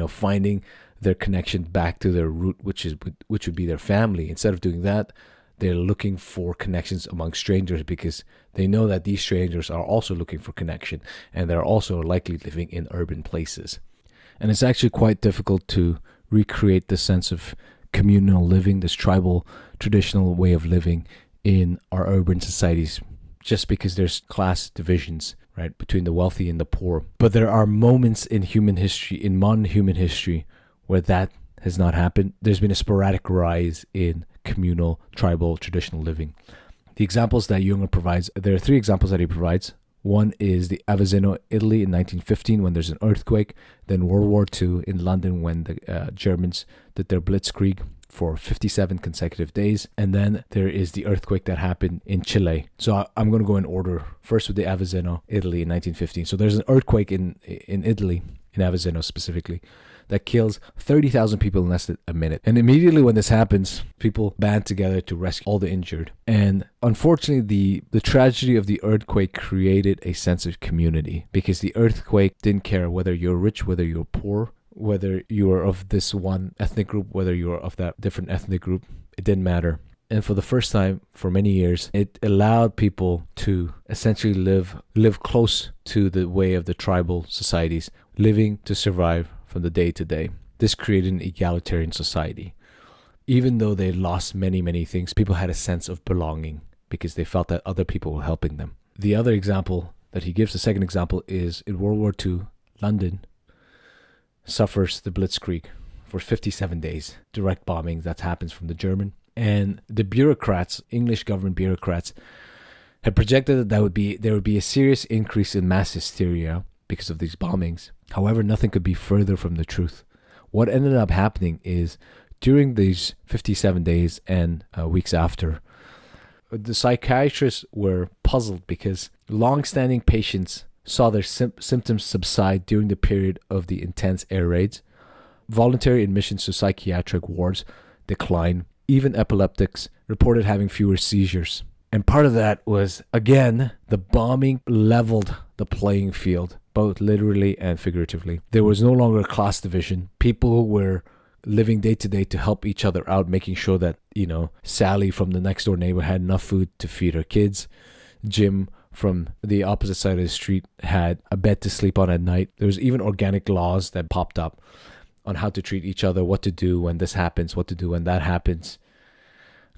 finding their connection back to their root, which would be their family. Instead of doing that, they're looking for connections among strangers because they know that these strangers are also looking for connection and they're also likely living in urban places. And it's actually quite difficult to recreate this sense of communal living, this tribal traditional way of living in our urban societies, just because there's class divisions, right, between the wealthy and the poor. But there are moments in human history, in modern human history, where that has not happened. There's been a sporadic rise in communal, tribal, traditional living. The examples that Junger provides, there are three examples that he provides. One is the Avezzano, Italy in 1915 when there's an earthquake. Then World War II in London when the Germans did their blitzkrieg for 57 consecutive days. And then there is the earthquake that happened in Chile. So I'm going to go in order. First with the Avezzano, Italy in 1915. So there's an earthquake in Italy, in Avezzano specifically, that kills 30,000 people in less than a minute. And immediately when this happens, people band together to rescue all the injured. And unfortunately, the tragedy of the earthquake created a sense of community because the earthquake didn't care whether you're rich, whether you're poor, whether you are of this one ethnic group, whether you are of that different ethnic group. It didn't matter. And for the first time for many years, it allowed people to essentially live close to the way of the tribal societies, living to survive from the day to day. This created an egalitarian society. Even though they lost many, many things, people had a sense of belonging because they felt that other people were helping them. The other example that he gives, the second example, is in World War II, London suffers the blitzkrieg for 57 days. Direct bombing that happens from the German. And the bureaucrats, English government bureaucrats, had projected that there would be a serious increase in mass hysteria because of these bombings. However, nothing could be further from the truth. What ended up happening is during these 57 days and weeks after, the psychiatrists were puzzled because long-standing patients saw their symptoms subside during the period of the intense air raids. Voluntary admissions to psychiatric wards declined. Even epileptics reported having fewer seizures. And part of that was, again, the bombing leveled the playing field, both literally and figuratively. There was no longer a class division. People were living day to day to help each other out, making sure that, Sally from the next door neighbor had enough food to feed her kids. Jim from the opposite side of the street had a bed to sleep on at night. There was even organic laws that popped up on how to treat each other, what to do when this happens, what to do when that happens.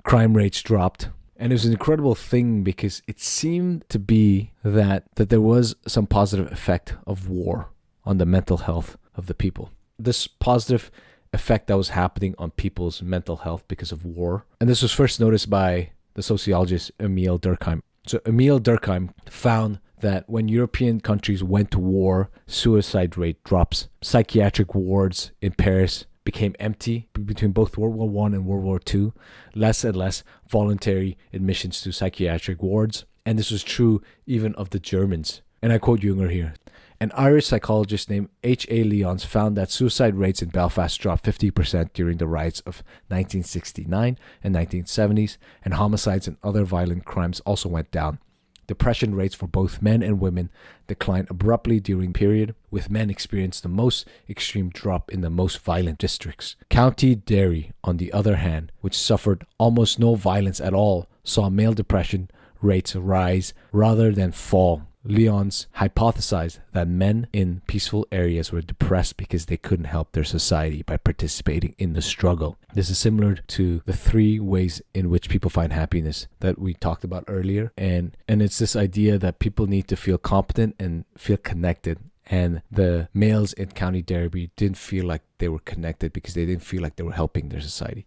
Crime rates dropped. And it was an incredible thing because it seemed to be that there was some positive effect of war on the mental health of the people. This positive effect that was happening on people's mental health because of war. And this was first noticed by the sociologist Emile Durkheim. So Emile Durkheim found that when European countries went to war, suicide rate drops. Psychiatric wards in Paris became empty between both World War I and World War II. Less and less voluntary admissions to psychiatric wards. And this was true even of the Germans. And I quote Junger here. An Irish psychologist named H.A. Lyons found that suicide rates in Belfast dropped 50% during the riots of 1969 and 1970s, and homicides and other violent crimes also went down. Depression rates for both men and women declined abruptly during the period, with men experiencing the most extreme drop in the most violent districts. County Derry, on the other hand, which suffered almost no violence at all, saw male depression rates rise rather than fall. Lyons hypothesized that men in peaceful areas were depressed because they couldn't help their society by participating in the struggle. This is similar to the 3 ways in which people find happiness that we talked about earlier. And it's this idea that people need to feel competent and feel connected. And the males in County Derby didn't feel like they were connected because they didn't feel like they were helping their society.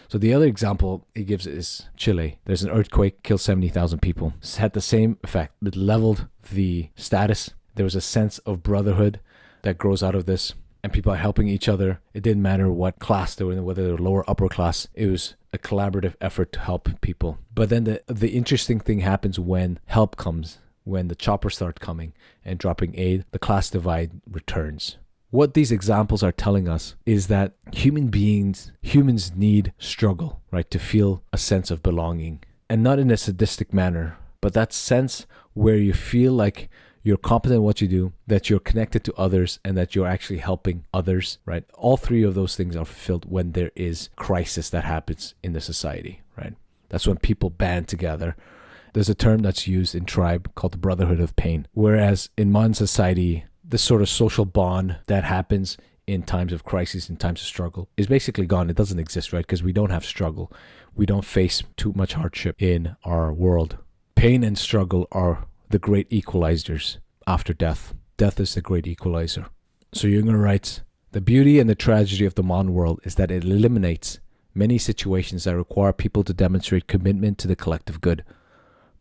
So the other example he gives is Chile. There's an earthquake, killed 70,000 people. It's had the same effect. It leveled the status. There was a sense of brotherhood that grows out of this. And people are helping each other. It didn't matter what class they were in, whether they were lower, upper class. It was a collaborative effort to help people. But then the interesting thing happens when help comes, when the choppers start coming and dropping aid, the class divide returns. What these examples are telling us is that humans need struggle, right, to feel a sense of belonging. And not in a sadistic manner, but that sense where you feel like you're competent in what you do, that you're connected to others, and that you're actually helping others, right? All 3 of those things are fulfilled when there is crisis that happens in the society, right? That's when people band together. There's a term that's used in tribe called the brotherhood of pain. Whereas in modern society, this sort of social bond that happens in times of crisis, in times of struggle, is basically gone. It doesn't exist, right? Because we don't have struggle. We don't face too much hardship in our world. Pain and struggle are the great equalizers after death. Death is the great equalizer. So Junger writes, the beauty and the tragedy of the modern world is that it eliminates many situations that require people to demonstrate commitment to the collective good.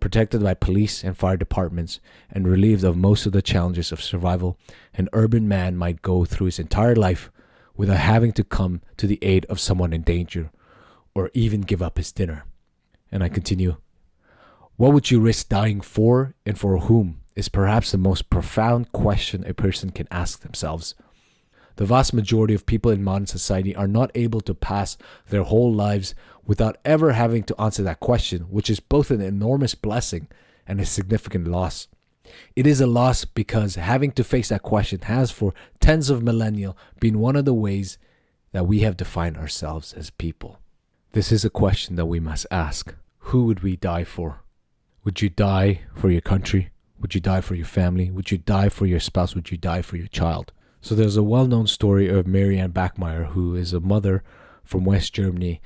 Protected by police and fire departments and relieved of most of the challenges of survival, an urban man might go through his entire life without having to come to the aid of someone in danger or even give up his dinner. And I continue, what would you risk dying for and for whom is perhaps the most profound question a person can ask themselves. The vast majority of people in modern society are not able to pass their whole lives without ever having to answer that question, which is both an enormous blessing and a significant loss. It is a loss because having to face that question has for tens of millennia been one of the ways that we have defined ourselves as people. This is a question that we must ask. Who would we die for? Would you die for your country? Would you die for your family? Would you die for your spouse? Would you die for your child? So there's a well-known story of Marianne Bachmeier, who is a mother from West Germany,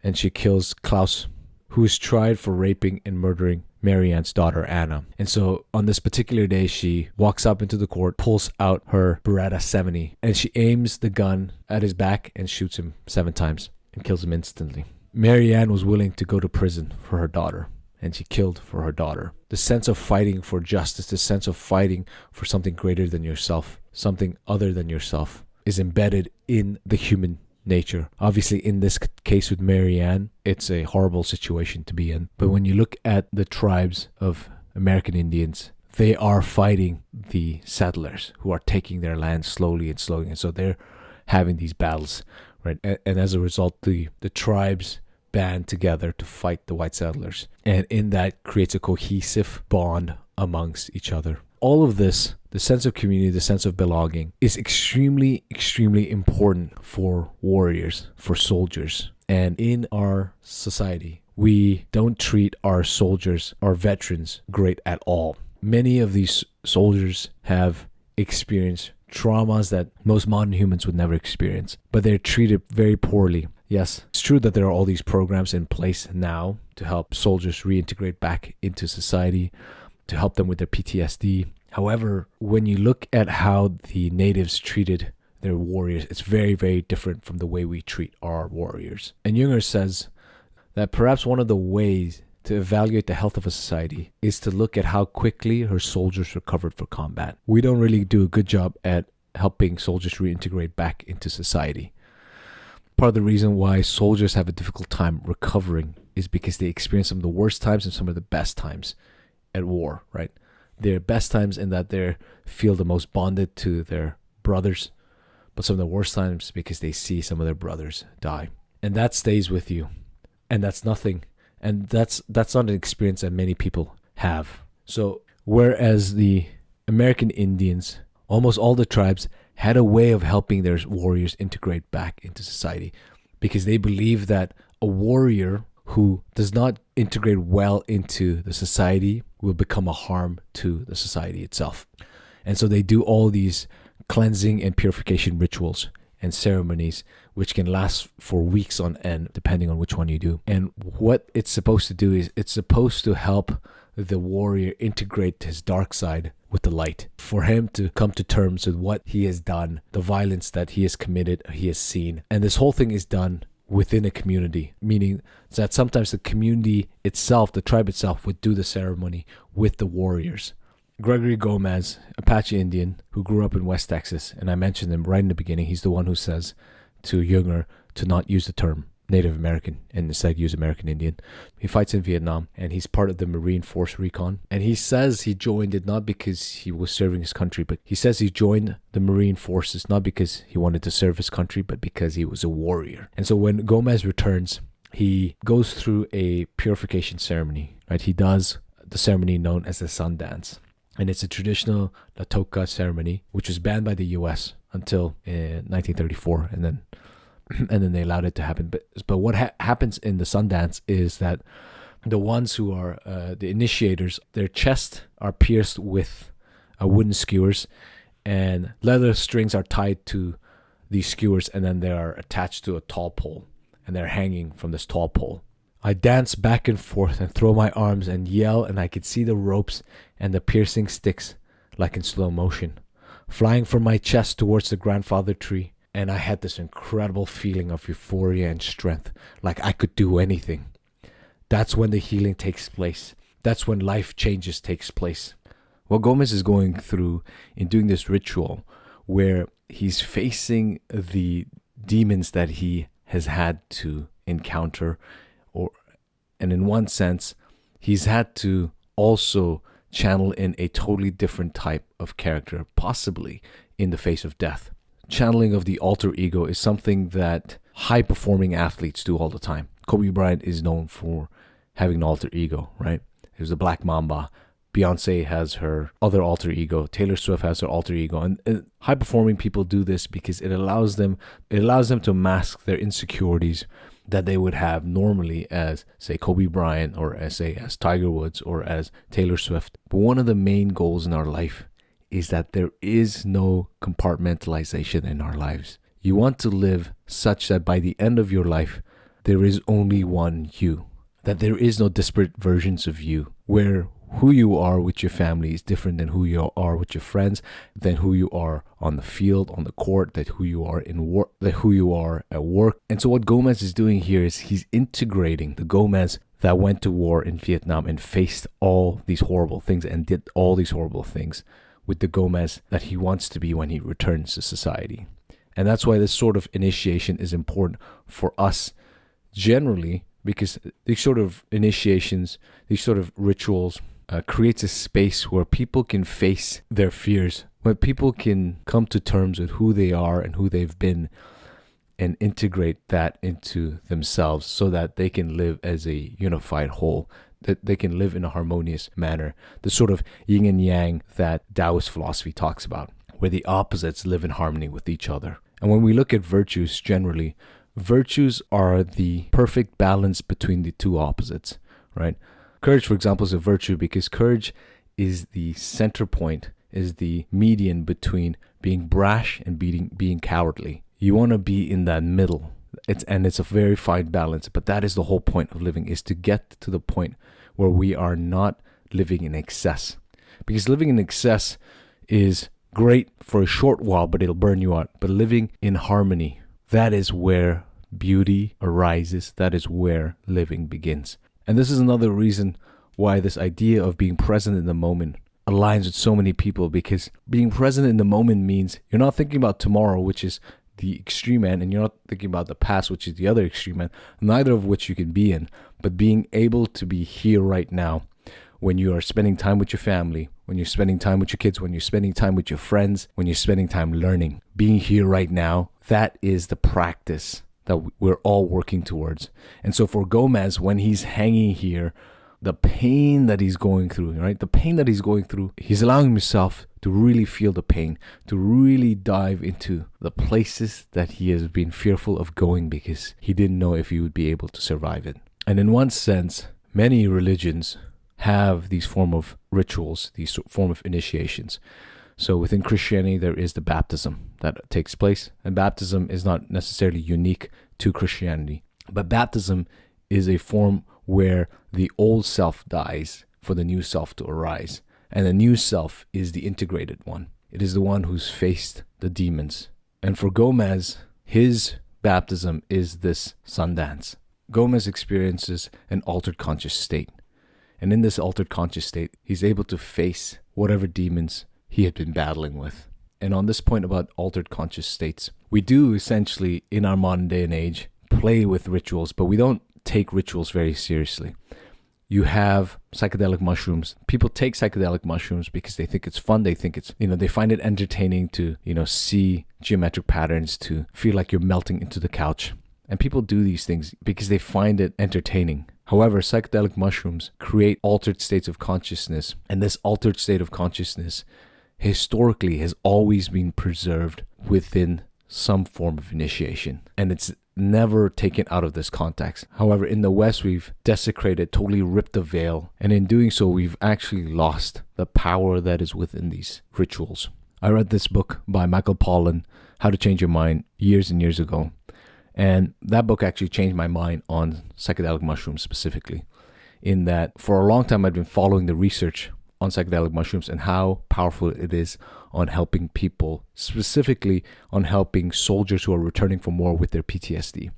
and she kills Klaus, who is tried for raping and murdering Marianne's daughter, Anna. And so on this particular day, she walks up into the court, pulls out her Beretta 70, and she aims the gun at his back and shoots him 7 times and kills him instantly. Marianne was willing to go to prison for her daughter, and she killed for her daughter. The sense of fighting for justice, the sense of fighting for something greater than yourself, something other than yourself, is embedded in the human nature. Obviously, in this case with Marianne, it's a horrible situation to be in. But when you look at the tribes of American Indians, they are fighting the settlers who are taking their land slowly and slowly. And so they're having these battles, right? And as a result, the tribes band together to fight the white settlers. And in that creates a cohesive bond amongst each other. All of this the sense of community, the sense of belonging is extremely, extremely important for warriors, for soldiers. And in our society, we don't treat our soldiers, our veterans, great at all. Many of these soldiers have experienced traumas that most modern humans would never experience, but they're treated very poorly. Yes, it's true that there are all these programs in place now to help soldiers reintegrate back into society, to help them with their PTSD. However, when you look at how the natives treated their warriors, it's very, very different from the way we treat our warriors. And Junger says that perhaps one of the ways to evaluate the health of a society is to look at how quickly her soldiers recovered for combat. We don't really do a good job at helping soldiers reintegrate back into society. Part of the reason why soldiers have a difficult time recovering is because they experience some of the worst times and some of the best times at war, right? Their best times in that they feel the most bonded to their brothers, but some of the worst times because they see some of their brothers die. And that stays with you. And that's nothing. And that's not an experience that many people have. So whereas the American Indians, almost all the tribes, had a way of helping their warriors integrate back into society because they believe that a warrior who does not integrate well into the society will become a harm to the society itself. And so they do all these cleansing and purification rituals and ceremonies, which can last for weeks on end, depending on which one you do. And what it's supposed to do is it's supposed to help the warrior integrate his dark side with the light, for him to come to terms with what he has done, the violence that he has committed, he has seen. And this whole thing is done within a community, meaning that sometimes the community itself, the tribe itself, would do the ceremony with the warriors. Gregory Gomez, Apache Indian, who grew up in West Texas, and I mentioned him right in the beginning, he's the one who says to Junger to not use the term Native American and instead use American Indian. He fights in Vietnam and he's part of the Marine Force Recon. And he says he joined it not because he was serving his country, but he says he joined the Marine Forces not because he wanted to serve his country, but because he was a warrior. And so when Gomez returns, he goes through a purification ceremony, right? He does the ceremony known as the Sundance. And it's a traditional Latoka ceremony, which was banned by the U.S. until 1934, and then they allowed it to happen. But what happens in the Sundance is that the ones who are the initiators, their chests are pierced with wooden skewers, and leather strings are tied to these skewers, and then they are attached to a tall pole, and they're hanging from this tall pole. I dance back and forth and throw my arms and yell, and I could see the ropes and the piercing sticks like in slow motion, flying from my chest towards the grandfather tree. And I had this incredible feeling of euphoria and strength, like I could do anything. That's when the healing takes place. That's when life changes takes place. What Gomez is going through in doing this ritual, where he's facing the demons that he has had to encounter, and in one sense, he's had to also channel in a totally different type of character, possibly in the face of death. Channeling of the alter ego is something that high-performing athletes do all the time. Kobe Bryant is known for having an alter ego, right? There's the Black Mamba. Beyonce has her other alter ego. Taylor Swift has her alter ego. And high-performing people do this because it allows them to mask their insecurities that they would have normally as, say, Kobe Bryant, or as Tiger Woods, or as Taylor Swift. But one of the main goals in our life is that there is no compartmentalization in our lives. You want to live such that by the end of your life, there is only one you. That there is no disparate versions of you, where who you are with your family is different than who you are with your friends, than who you are on the field, on the court, that who you are in work, that who you are at work. And so what Gomez is doing here is he's integrating the Gomez that went to war in Vietnam and faced all these horrible things and did all these horrible things with the Gomez that he wants to be when he returns to society. And that's why this sort of initiation is important for us generally, because these sort of initiations, these sort of rituals creates a space where people can face their fears, where people can come to terms with who they are and who they've been and integrate that into themselves so that they can live as a unified whole. that they can live in a harmonious manner. The sort of yin and yang that Taoist philosophy talks about, where the opposites live in harmony with each other. And when we look at virtues generally, virtues are the perfect balance between the two opposites, right? Courage, for example, is a virtue because courage is the center point, is the median between being brash and being cowardly. You want to be in that middle. It's a very fine balance, but that is the whole point of living, is to get to the point where we are not living in excess. Because living in excess is great for a short while, but it'll burn you out. But living in harmony, that is where beauty arises. That is where living begins. And this is another reason why this idea of being present in the moment aligns with so many people, because being present in the moment means you're not thinking about tomorrow, which is the extreme end, and you're not thinking about the past, which is the other extreme end, neither of which you can be in, but being able to be here right now when you are spending time with your family, when you're spending time with your kids, when you're spending time with your friends, when you're spending time learning. Being here right now, that is the practice that we're all working towards. And so for Gomez, when he's hanging here, the pain that he's going through, right? The pain that he's going through, he's allowing himself to really feel the pain, to really dive into the places that he has been fearful of going because he didn't know if he would be able to survive it. And in one sense, many religions have these form of rituals, these form of initiations. So within Christianity, there is the baptism that takes place. And baptism is not necessarily unique to Christianity. But baptism is a form where the old self dies for the new self to arise. And the new self is the integrated one. It is the one who's faced the demons. And for Gomez, his baptism is this Sundance. Gomez experiences an altered conscious state. And in this altered conscious state, he's able to face whatever demons he had been battling with. And on this point about altered conscious states, we do essentially, in our modern day and age, play with rituals, but we don't take rituals very seriously. You have psychedelic mushrooms. People take psychedelic mushrooms because they think it's fun. They think it's, they find it entertaining to, see geometric patterns, to feel like you're melting into the couch. And people do these things because they find it entertaining. However, psychedelic mushrooms create altered states of consciousness. And this altered state of consciousness historically has always been preserved within some form of initiation. And it's never taken out of this context. However, in the West, we've desecrated, totally ripped the veil. And in doing so, we've actually lost the power that is within these rituals. I read this book by Michael Pollan, How to Change Your Mind, years and years ago. And that book actually changed my mind on psychedelic mushrooms specifically, in that for a long time I'd been following the research on psychedelic mushrooms and how powerful it is on helping people, specifically on helping soldiers who are returning from war with their PTSD.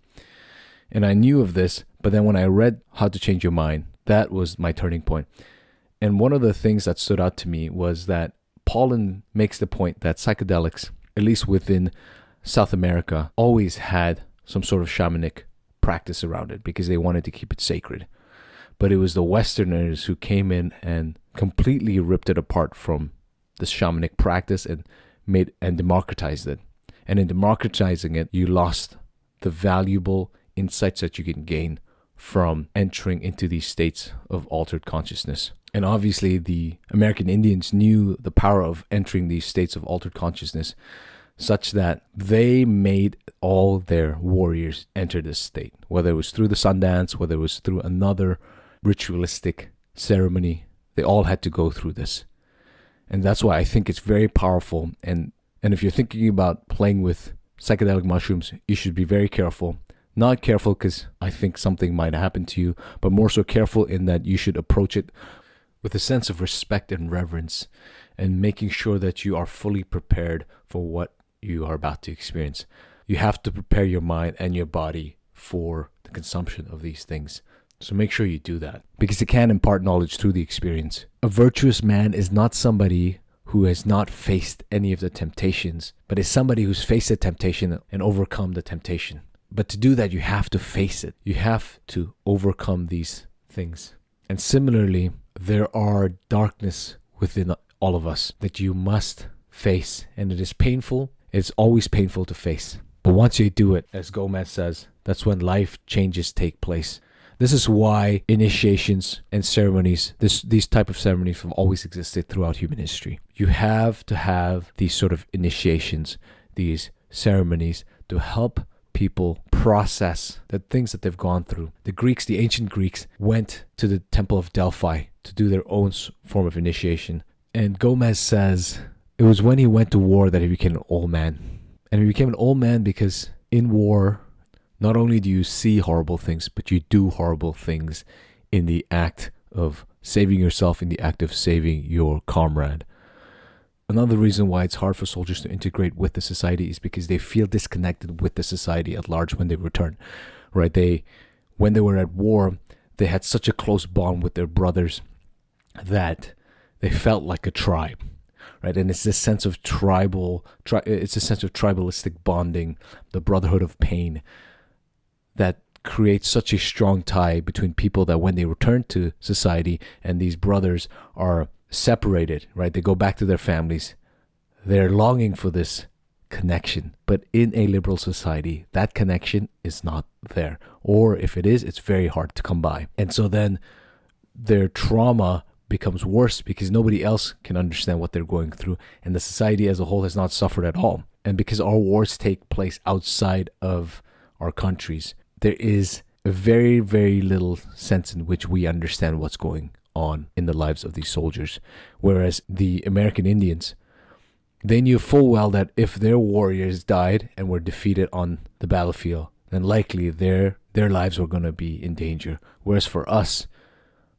And I knew of this, but then when I read How to Change Your Mind, that was my turning point. And one of the things that stood out to me was that Pollan makes the point that psychedelics, at least within South America, always had some sort of shamanic practice around it because they wanted to keep it sacred. But it was the Westerners who came in and completely ripped it apart from this shamanic practice and democratized it. And in democratizing it, you lost the valuable insights that you can gain from entering into these states of altered consciousness. And obviously the American Indians knew the power of entering these states of altered consciousness, such that they made all their warriors enter this state, whether it was through the Sundance, whether it was through another ritualistic ceremony. They all had to go through this. And that's why I think it's very powerful. And if you're thinking about playing with psychedelic mushrooms, you should be very careful. Not careful because I think something might happen to you, but more so careful in that you should approach it with a sense of respect and reverence, and making sure that you are fully prepared for what you are about to experience. You have to prepare your mind and your body for the consumption of these things. So make sure you do that, because it can impart knowledge through the experience. A virtuous man is not somebody who has not faced any of the temptations, but is somebody who's faced the temptation and overcome the temptation. But to do that, you have to face it. You have to overcome these things. And similarly, there are darkness within all of us that you must face. And it is painful. It's always painful to face. But once you do it, as Gomez says, that's when life changes take place. This is why initiations and ceremonies, these type of ceremonies have always existed throughout human history. You have to have these sort of initiations, these ceremonies to help people process the things that they've gone through. The ancient Greeks went to the Temple of Delphi to do their own form of initiation. And Gomez says it was when he went to war that he became an old man. And he became an old man because in war, not only do you see horrible things, but you do horrible things in the act of saving yourself, in the act of saving your comrade. Another reason why it's hard for soldiers to integrate with the society is because they feel disconnected with the society at large when they return, right? When they were at war, they had such a close bond with their brothers that they felt like a tribe, right? And it's this sense of it's a sense of tribalistic bonding, the brotherhood of pain, that creates such a strong tie between people that when they return to society and these brothers are separated, right? They go back to their families. They're longing for this connection. But in a liberal society, that connection is not there. Or if it is, it's very hard to come by. And so then their trauma becomes worse because nobody else can understand what they're going through. And the society as a whole has not suffered at all. And because our wars take place outside of our countries, there is a very, very little sense in which we understand what's going on in the lives of these soldiers. Whereas the American Indians, they knew full well that if their warriors died and were defeated on the battlefield, then likely their lives were going to be in danger. Whereas for us,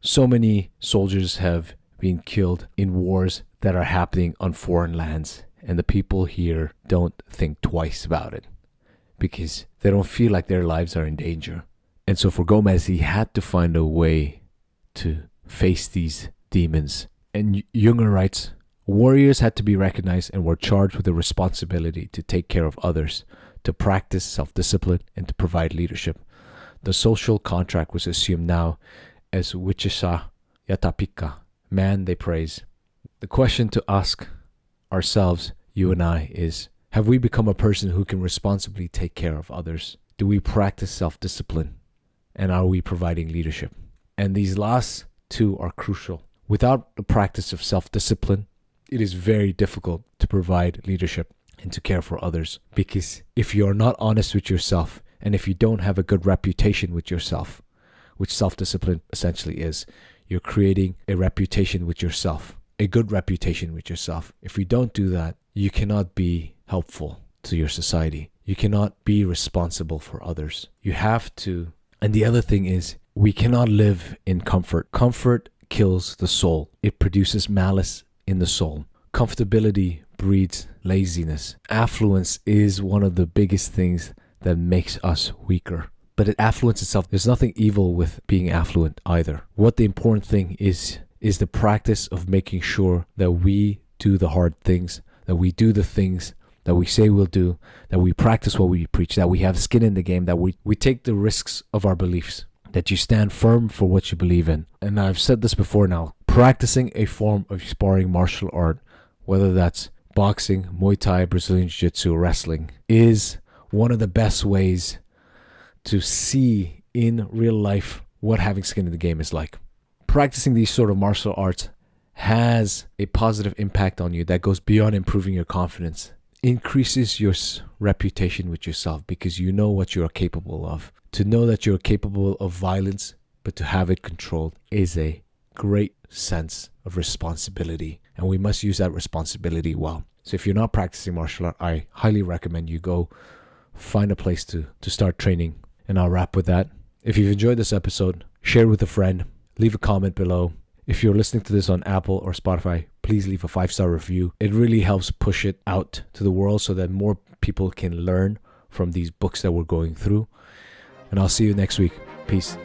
so many soldiers have been killed in wars that are happening on foreign lands, and the people here don't think twice about it because they don't feel like their lives are in danger. And so for Gomez, he had to find a way to face these demons. And Junger writes, warriors had to be recognized and were charged with the responsibility to take care of others, to practice self-discipline, and to provide leadership. The social contract was assumed now as Wichisa Yatapika, man they praise. The question to ask ourselves, you and I, is, have we become a person who can responsibly take care of others? Do we practice self-discipline? And are we providing leadership? And these last two are crucial. Without the practice of self-discipline, it is very difficult to provide leadership and to care for others. Because if you are not honest with yourself, and if you don't have a good reputation with yourself, which self-discipline essentially is, you're creating a reputation with yourself, a good reputation with yourself. If you don't do that, you cannot be helpful to your society. You cannot be responsible for others. You have to. And the other thing is, we cannot live in comfort. Comfort kills the soul. It produces malice in the soul. Comfortability breeds laziness. Affluence is one of the biggest things that makes us weaker. But affluence itself, there's nothing evil with being affluent either. What the important thing is the practice of making sure that we do the hard things, that we do the things that we say we'll do, that we practice what we preach, that we have skin in the game, that we take the risks of our beliefs, that you stand firm for what you believe in. And I've said this before now, practicing a form of sparring martial art, whether that's boxing, Muay Thai, Brazilian Jiu-Jitsu, wrestling, is one of the best ways to see in real life what having skin in the game is like. Practicing these sort of martial arts has a positive impact on you that goes beyond improving your confidence. Increases your reputation with yourself because you know what you are capable of. To know that you're capable of violence, but to have it controlled is a great sense of responsibility. And we must use that responsibility well. So if you're not practicing martial art, I highly recommend you go find a place to start training. And I'll wrap with that. If you've enjoyed this episode, share it with a friend. Leave a comment below. If you're listening to this on Apple or Spotify, please leave a 5-star review. It really helps push it out to the world so that more people can learn from these books that we're going through. And I'll see you next week. Peace.